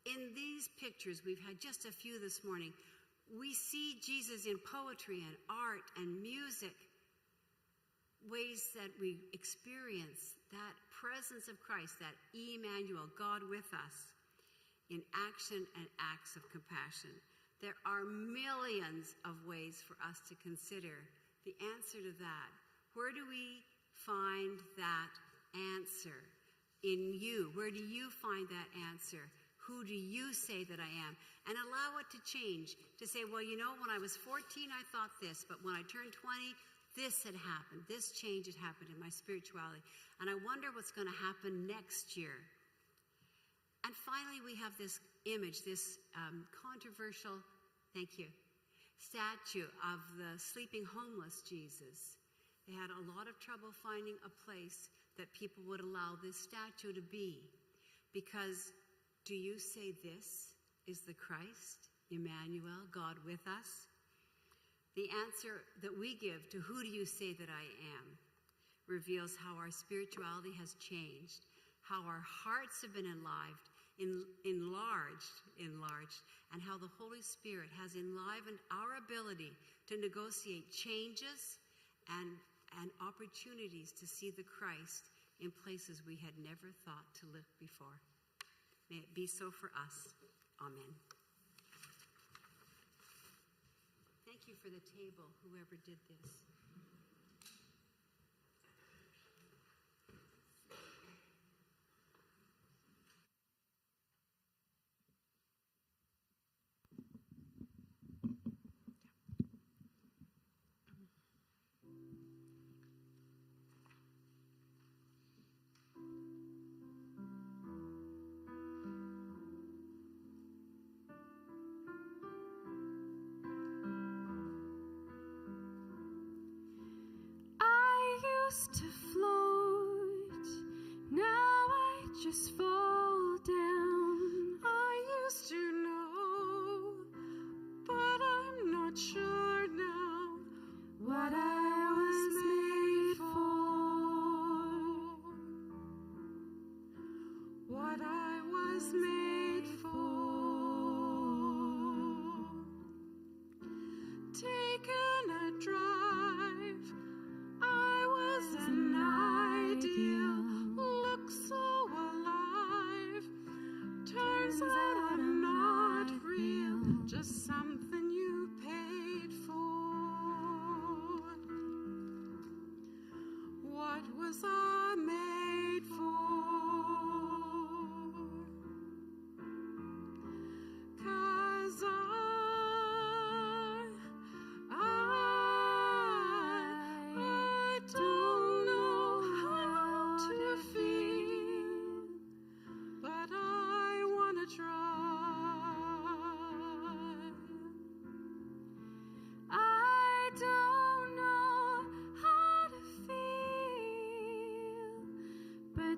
E: in these pictures, we've had just a few this morning, we see Jesus in poetry and art and music, ways that we experience that presence of Christ, that Emmanuel, God with us, in action and acts of compassion. There are millions of ways for us to consider the answer to that. Where do we find that answer? In you. Where do you find that answer? Who do you say that I am? And allow it to change. To say, well, you know, when I was 14, I thought this, but when I turned 20, this had happened. This change had happened in my spirituality. And I wonder what's going to happen next year. And finally, we have this image, this controversial, thank you, statue of the sleeping homeless Jesus. They had a lot of trouble finding a place that people would allow this statue to be. Because do you say this is the Christ, Emmanuel, God with us? The answer that we give to who do you say that I am reveals how our spirituality has changed, how our hearts have been enlarged, and how the Holy Spirit has enlivened our ability to negotiate changes and opportunities to see the Christ in places we had never thought to live before. May it be so for us. Amen. Thank you for the table, whoever did this.
B: To float, now I just fall down.
F: I used to know, but I'm not sure now
B: What I was made for,
F: what I was made for. Taking a drive, I was an ideal, look so alive. Turns out I'm not real, just something you paid for. What was I made for? 'Cause I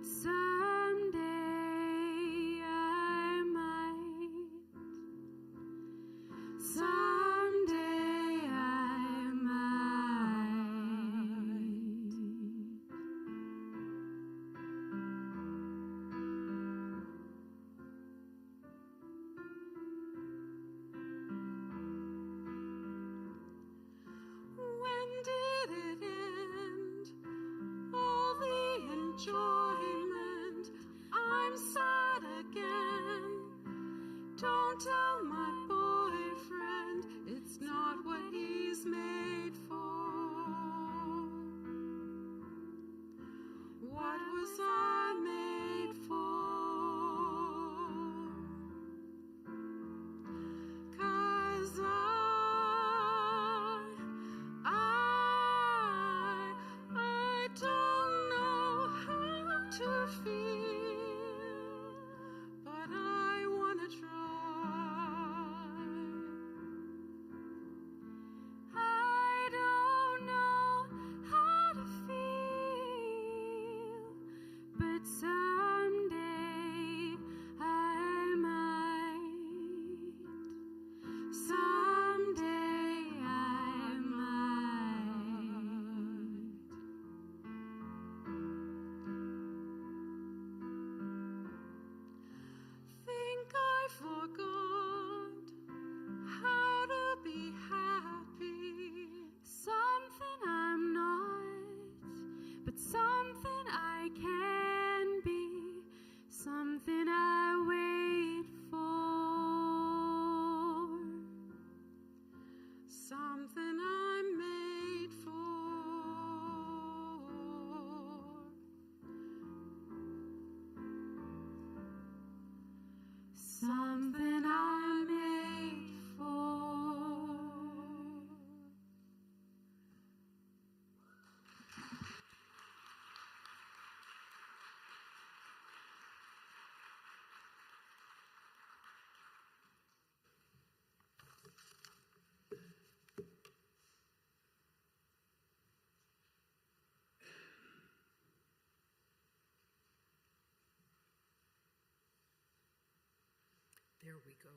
F: someday I might. Someday I might. When did it end? All the enjoyment. I'm sad again. Don't tell my boyfriend it's not what he's made for. What was I made for? 'Cause I don't know how to feel, but I wanna try. I don't know how to feel, but someday I might. Someday I might. Think I forgot how to be happy. Something I'm not, but something I can be. Something I wait for. Something I'm made for. Something I'm made for.
A: There we go.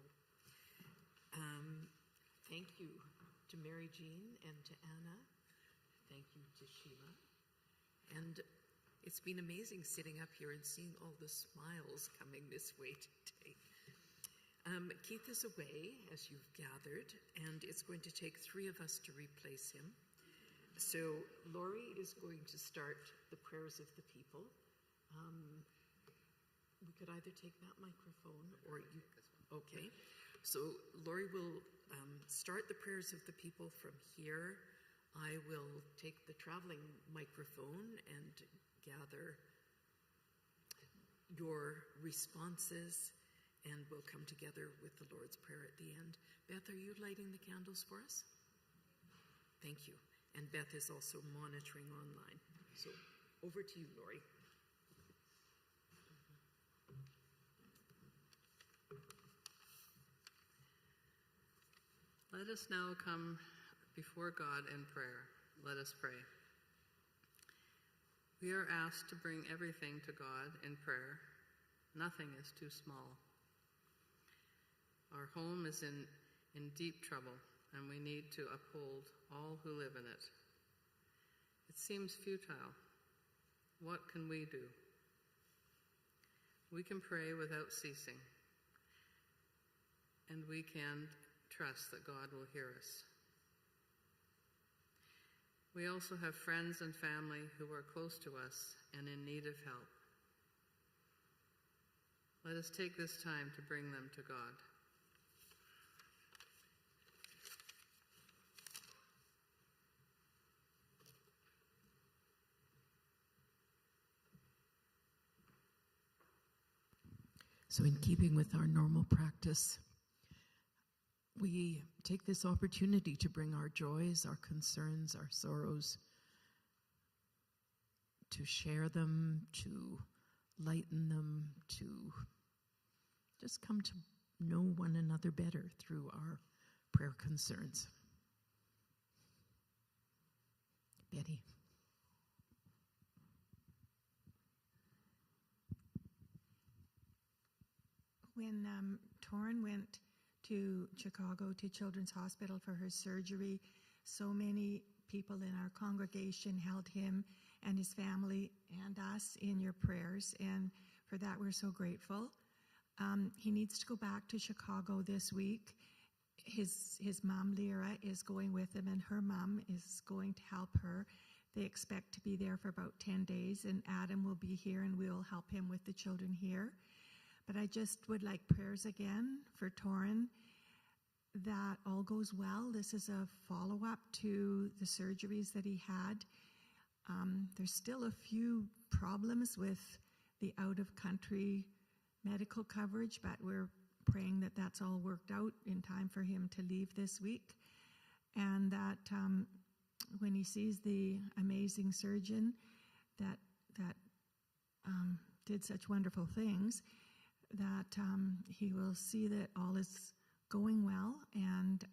A: Thank you to Mary Jean and to Anna. Thank you to Sheila. And it's been amazing sitting up here and seeing all the smiles coming this way today. Keith is away, as you've gathered, and it's going to take 3 of us to replace him. So Laurie is going to start the prayers of the people. We could either take that microphone or you. Okay. So Laurie will start the prayers of the people from here. I will take the traveling microphone and gather your responses, and we'll come together with the Lord's Prayer at the end. Beth, are you lighting the candles for us? Thank you. And Beth is also monitoring online. So over to you, Laurie.
D: Let us now come before God in prayer. Let us pray. We are asked to bring everything to God in prayer. Nothing is too small. Our home is in deep trouble, and we need to uphold all who live in it. It seems futile. What can we do? We can pray without ceasing, and we can trust that God will hear us. We also have friends and family who are close to us and in need of help. Let us take this time to bring them to God.
A: So in keeping with our normal practice, we take this opportunity to bring our joys, our concerns, our sorrows, to share them, to lighten them, to just come to know one another better through our prayer concerns. Betty.
G: when Torrin went to Chicago to Children's Hospital for her surgery, so many people in our congregation held him and his family and us in your prayers, and for that we're so grateful. He needs to go back to Chicago this week. His mom, Lyra, is going with him, and her mom is going to help her. They expect to be there for about 10 days, and Adam will be here, and we'll help him with the children here. But I just would like prayers again for Torrin, that all goes well. This is a follow-up to the surgeries that he had. There's still a few problems with the out-of-country medical coverage, but we're praying that that's all worked out in time for him to leave this week, and that when he sees the amazing surgeon that did such wonderful things, that he will see that all is going well, and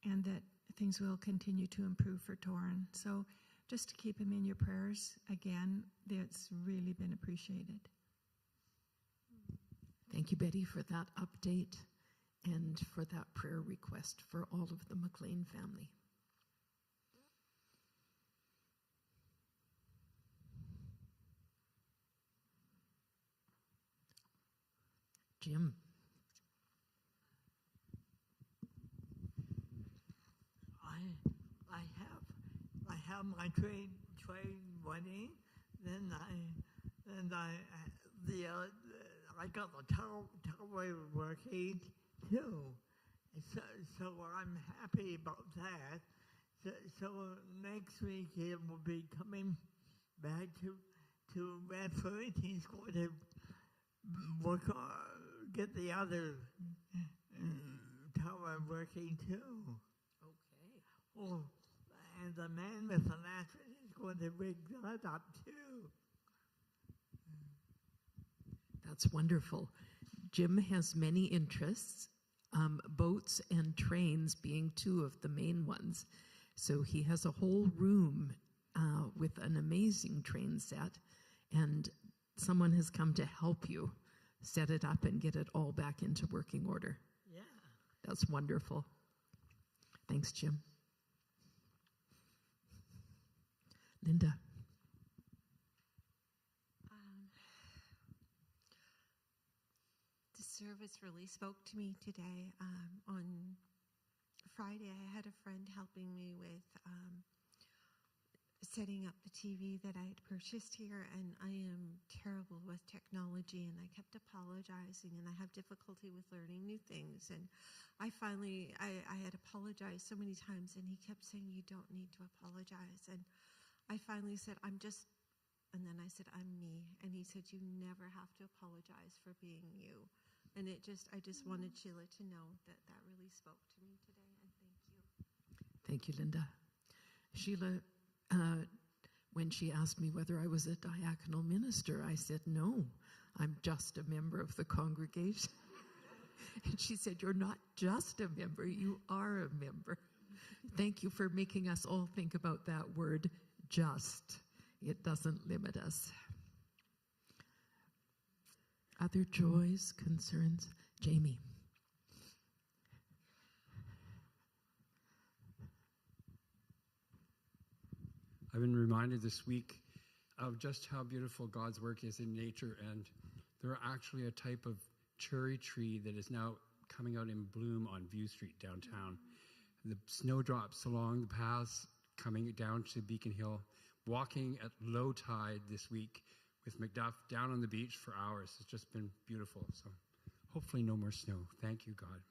G: that things will continue to improve for Torrin. So just to keep him in your prayers again, that's really been appreciated.
A: Thank you, Betty, for that update and for that prayer request for all of the McLean family. Jim.
H: I have my train running. Then I got the television working too. So I'm happy about that. So next week he will be coming back to Redford. He's going to work on, get the other tower working too.
A: Okay.
H: Oh, and the man with the mattress is going to rig that up too.
A: That's wonderful. Jim has many interests, boats and trains being two of the main ones. So he has a whole room with an amazing train set, and someone has come to help you set it up and get it all back into working order.
H: Yeah.
A: That's wonderful. Thanks, Jim. Linda.
I: The service really spoke to me today. On Friday, I had a friend helping me with setting up the TV that I had purchased here, and I am terrible with technology, and I kept apologizing, and I have difficulty with learning new things. And I had apologized so many times, and he kept saying, "You don't need to apologize." And I finally said, and then I said, "I'm me." And he said, "You never have to apologize for being you." And I just wanted Sheila to know that really spoke to me today, and thank you.
A: Thank you, Linda. Sheila, when she asked me whether I was a diaconal minister, I said, "No, I'm just a member of the congregation." And she said, "You're not just a member, you are a member." Thank you for making us all think about that word, just. It doesn't limit us. Other joys, concerns? Jamie.
J: I've been reminded this week of just how beautiful God's work is in nature, and there are actually a type of cherry tree that is now coming out in bloom on View Street downtown. The snowdrops along the paths coming down to Beacon Hill, walking at low tide this week with Macduff down on the beach for hours. It's just been beautiful. So hopefully no more snow. Thank you, God.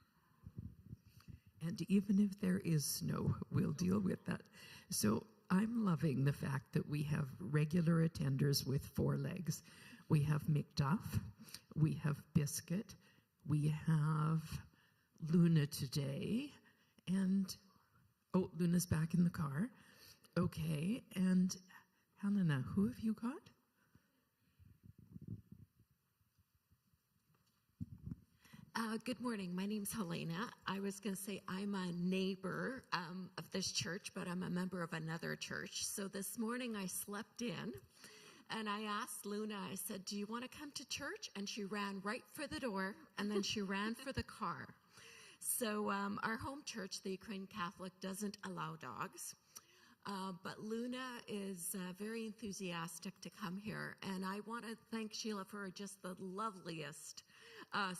A: And even if there is snow, we'll deal with that. So I'm loving the fact that we have regular attenders with 4 legs. We have Macduff, we have Biscuit, we have Luna today, and, Luna's back in the car. Okay, and Helena, who have you got?
K: Good morning. My name's Helena. I was going to say I'm a neighbor of this church, but I'm a member of another church. So this morning I slept in and I asked Luna, I said, do you want to come to church? And she ran right for the door, and then she ran for the car. So our home church, the Ukrainian Catholic, doesn't allow dogs. But Luna is very enthusiastic to come here. And I want to thank Sheila for just the loveliest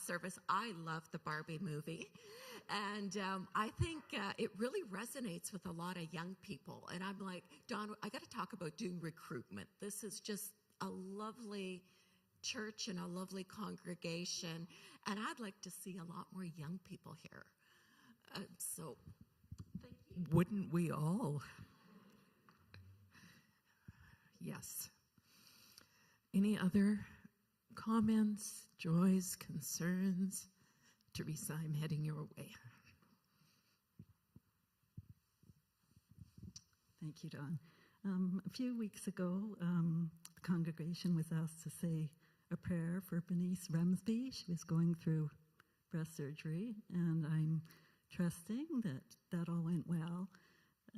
K: service. I love the Barbie movie. And I think it really resonates with a lot of young people. And I'm like, Dawn, I got to talk about doing recruitment. This is just a lovely church and a lovely congregation. And I'd like to see a lot more young people here. So, thank you.
A: Wouldn't we all? Yes. Any other comments, joys, concerns? Teresa, I'm heading your way.
L: Thank you, Dawn. A few weeks ago, the congregation was asked to say a prayer for Bernice Rumsby. She was going through breast surgery, and I'm trusting that that all went well.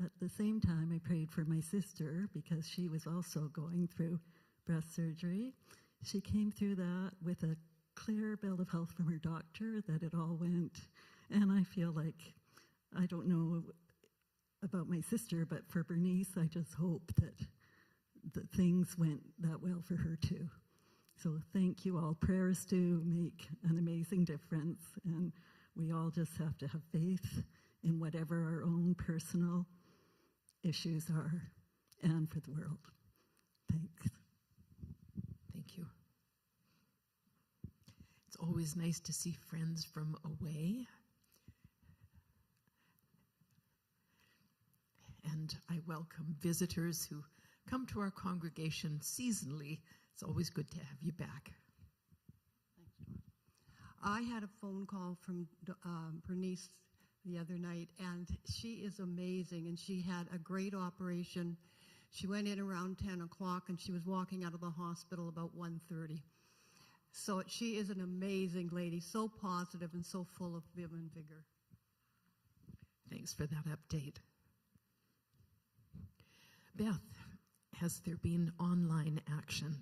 L: At the same time, I prayed for my sister because she was also going through breast surgery. She came through that with a clear bill of health from her doctor that it all went. And I feel like, I don't know about my sister, but for Bernice, I just hope that things went that well for her too. So thank you all. Prayers do make an amazing difference, and we all just have to have faith in whatever our own personal issues are, and for the world. Thanks.
A: Thank you. It's always nice to see friends from away. And I welcome visitors who come to our congregation seasonally. It's always good to have you back.
M: I had a phone call from Bernice the other night, and she is amazing, and she had a great operation. She went in around 10 o'clock, and she was walking out of the hospital about 1:30. So she is an amazing lady, so positive and so full of vim and vigor.
A: Thanks for that update. Beth, has there been online action?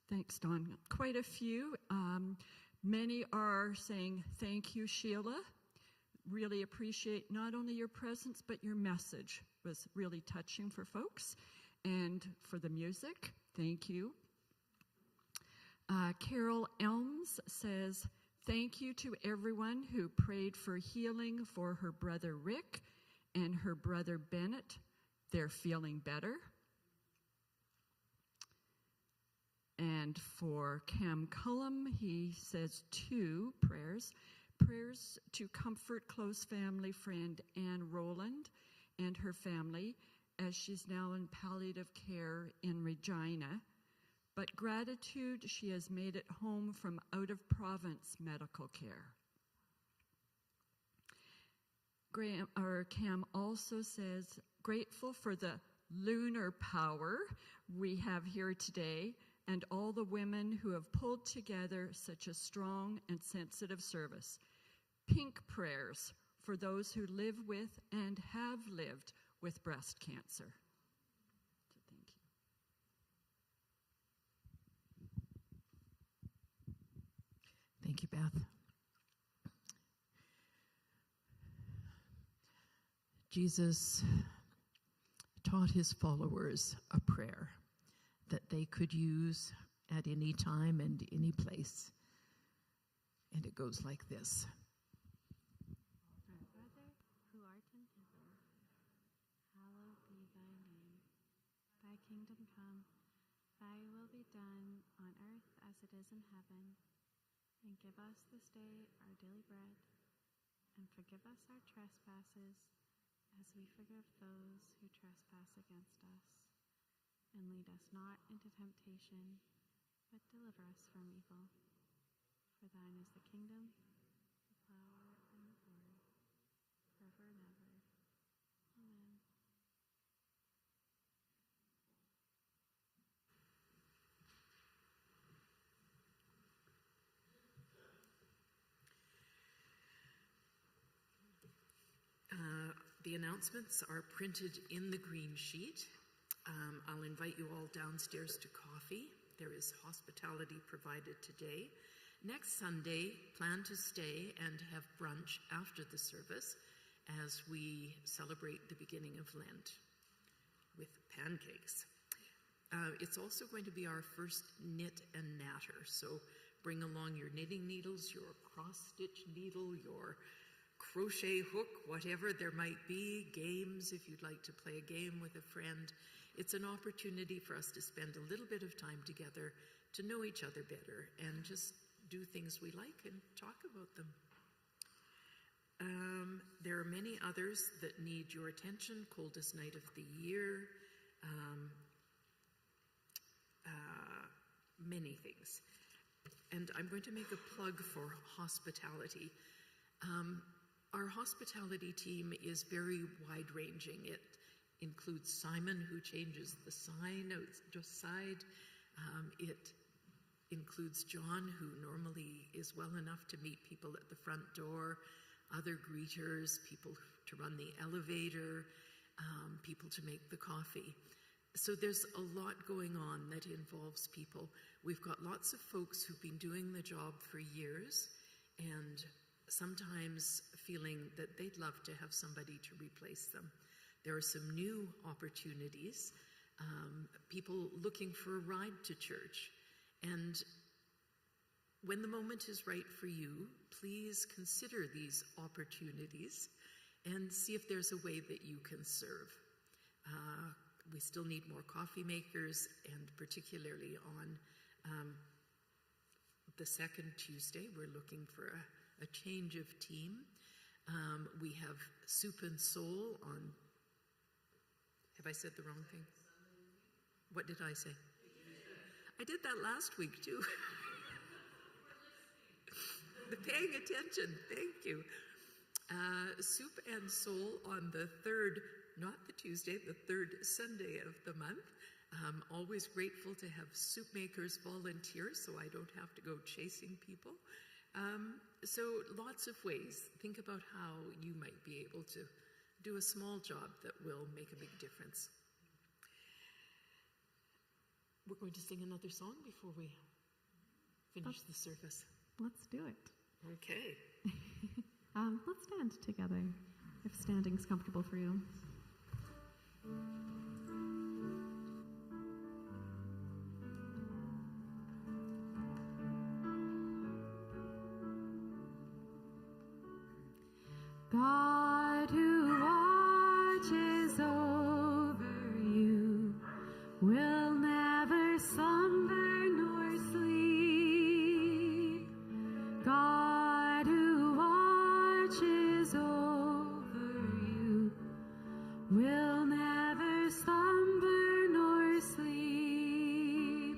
N: Thanks, Dawn. Quite a few. Many are saying, thank you, Sheila. Really appreciate not only your presence, but your message was really touching for folks. And for the music, thank you. Carol Elms says, thank you to everyone who prayed for healing for her brother Rick and her brother Bennett. They're feeling better. And for Cam Cullum, he says 2 prayers. Prayers to comfort close family friend Anne Rowland and her family as she's now in palliative care in Regina. But gratitude she has made it home from out-of-province medical care. Cam also says, grateful for the lunar power we have here today and all the women who have pulled together such a strong and sensitive service. Pink prayers for those who live with and have lived with breast cancer. So
A: Thank you, Beth. Jesus taught his followers a prayer that they could use at any time and any place. And it goes like this.
B: Our Father, who art in heaven, hallowed be thy name. Thy kingdom come, thy will be done on earth as it is in heaven. And give us this day our daily bread, and forgive us our trespasses, as we forgive those who trespass against us. And lead us not into temptation, but deliver us from evil. For thine is the kingdom, the power, and the glory, forever and ever. Amen.
A: The announcements are printed in the green sheet. I'll invite you all downstairs to coffee. There is hospitality provided today. Next Sunday, plan to stay and have brunch after the service as we celebrate the beginning of Lent with pancakes. It's also going to be our first knit and natter, so bring along your knitting needles, your cross-stitch needle, your crochet hook, whatever there might be, games if you'd like to play a game with a friend. It's an opportunity for us to spend a little bit of time together to know each other better and just do things we like and talk about them. There are many others that need your attention. Coldest night of the year, many things. And I'm going to make a plug for hospitality. Our hospitality team is very wide-ranging. It includes Simon, who changes the sign outside. It includes John, who normally is well enough to meet people at the front door, other greeters, people to run the elevator, people to make the coffee. So there's a lot going on that involves people. We've got lots of folks who've been doing the job for years and sometimes feeling that they'd love to have somebody to replace them. There are some new opportunities, people looking for a ride to church. And when the moment is right for you, please consider these opportunities and see if there's a way that you can serve. We still need more coffee makers, and particularly on the second Tuesday, we're looking for a change of team. We have Soup and Soul on, have I said the wrong thing? What did I say? I did that last week too. The paying attention, thank you. Soup and Soul on the third, not the Tuesday, the third Sunday of the month. Always grateful to have soup makers volunteer so I don't have to go chasing people. So lots of ways. Think about how you might be able to do a small job that will make a big difference. We're going to sing another song before we finish the service.
B: Let's do it.
A: Okay.
B: Let's stand together, if standing's comfortable for you. God who watches over you will never slumber nor sleep. God who watches over you will never slumber nor sleep.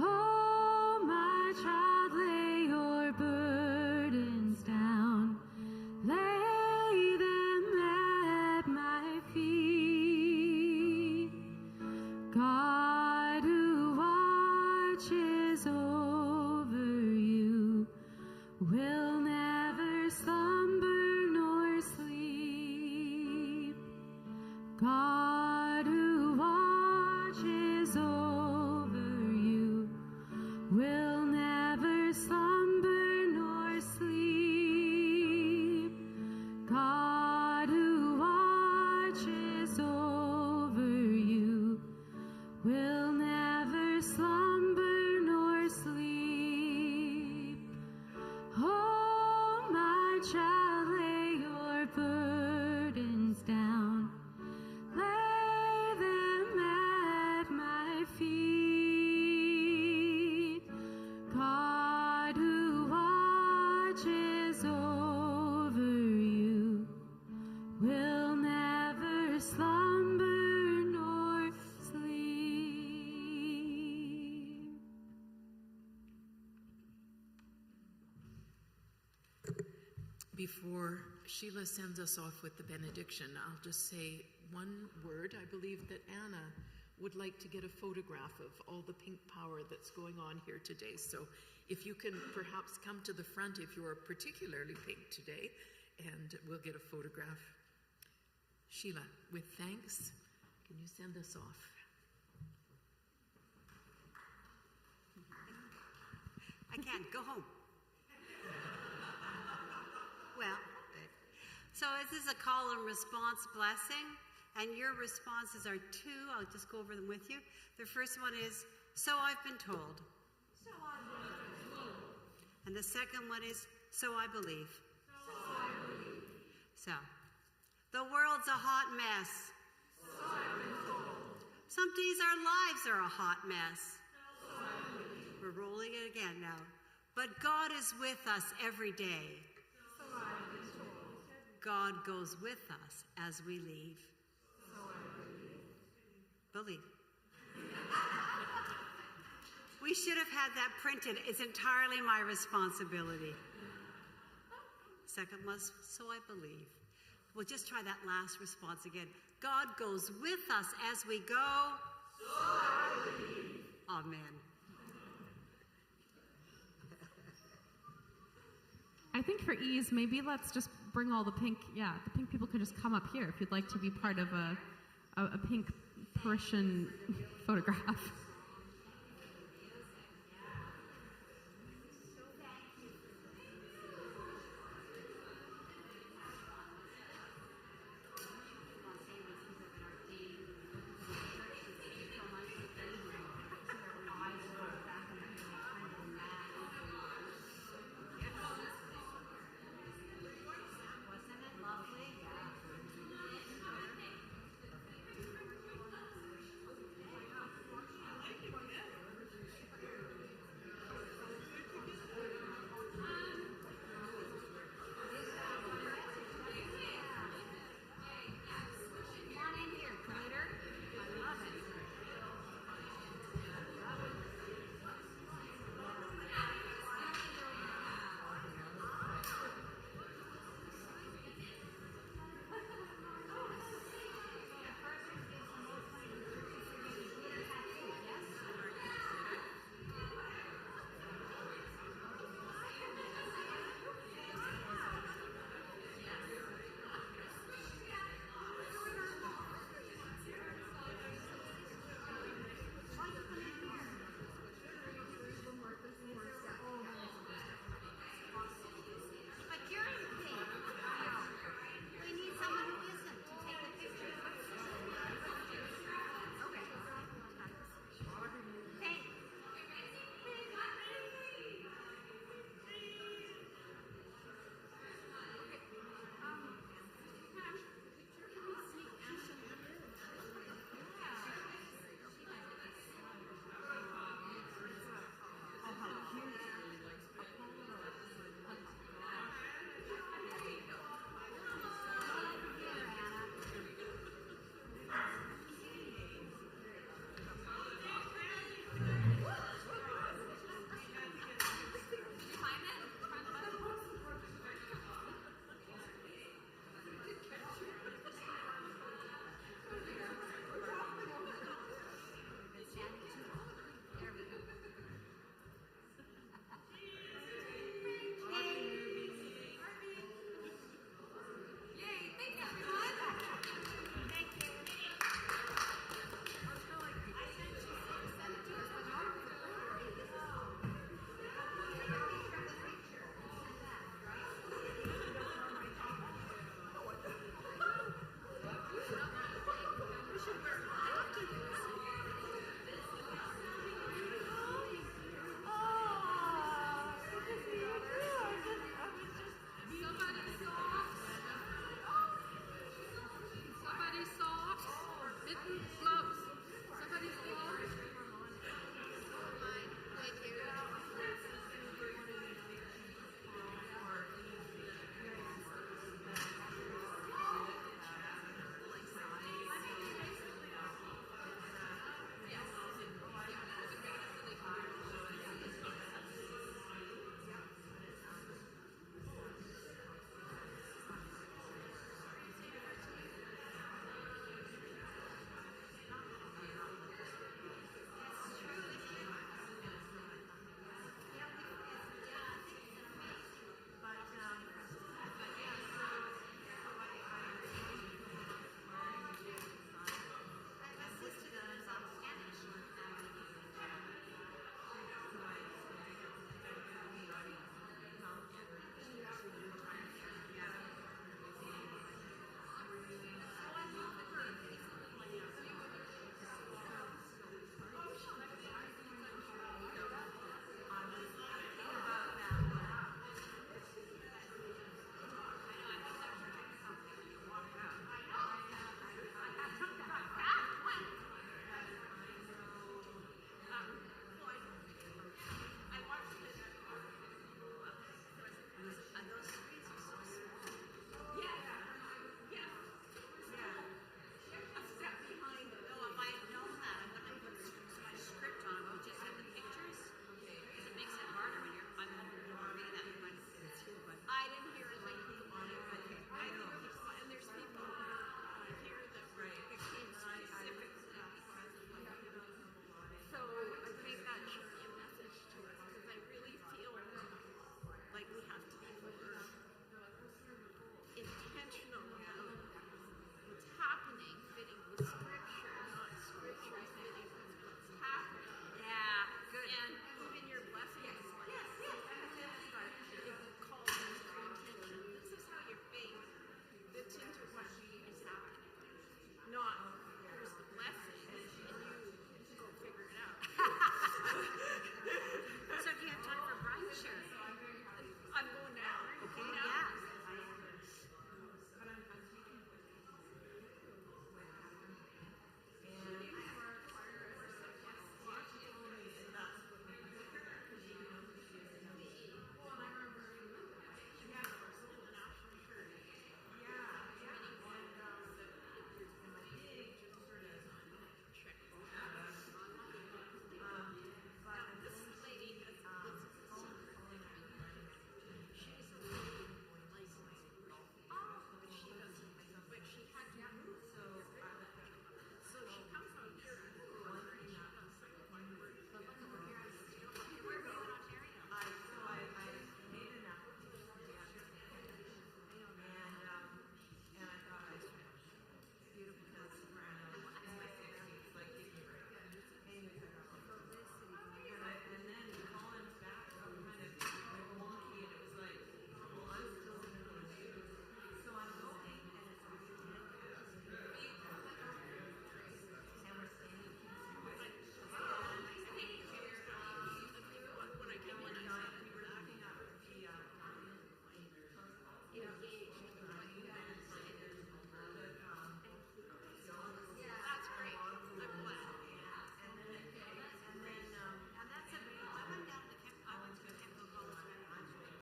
B: Oh, my child, lay your burdens down. Lay them at my feet. God who watches over you will never slumber nor sleep. God who watches over you will never slumber nor sleep. God who watches over you will never slumber nor sleep. Oh, my child, lay your burdens down. Lay them at my feet. God who watches over you will never slumber nor sleep.
A: Before Sheila sends us off with the benediction, I'll just say one word. I believe that Anna would like to get a photograph of all the pink power that's going on here today. So if you can perhaps come to the front if you're particularly pink today, and we'll get a photograph. Sheila, with thanks, can you send
D: send us off.
E: I can't. Go home. Well, so this is a call and response blessing, and your responses are two. I'll just go over them with you. The first one is, so I've been told. So I've been told. And the second one is, so I believe. So I believe. So, the world's a hot mess. So I've been told. Some days our lives are a hot mess. So I believe. We're rolling it again now. But God is with us every day. So I've been told. God goes with us as we leave. So I believe. Believe. We should have had that printed. It's entirely my responsibility. Second was, so I believe. We'll just try that last response again. God goes with us as we go. So I believe. Amen.
B: I think for ease, maybe let's just bring all the pink people could just come up here if you'd like to be part of a pink Parisian photograph.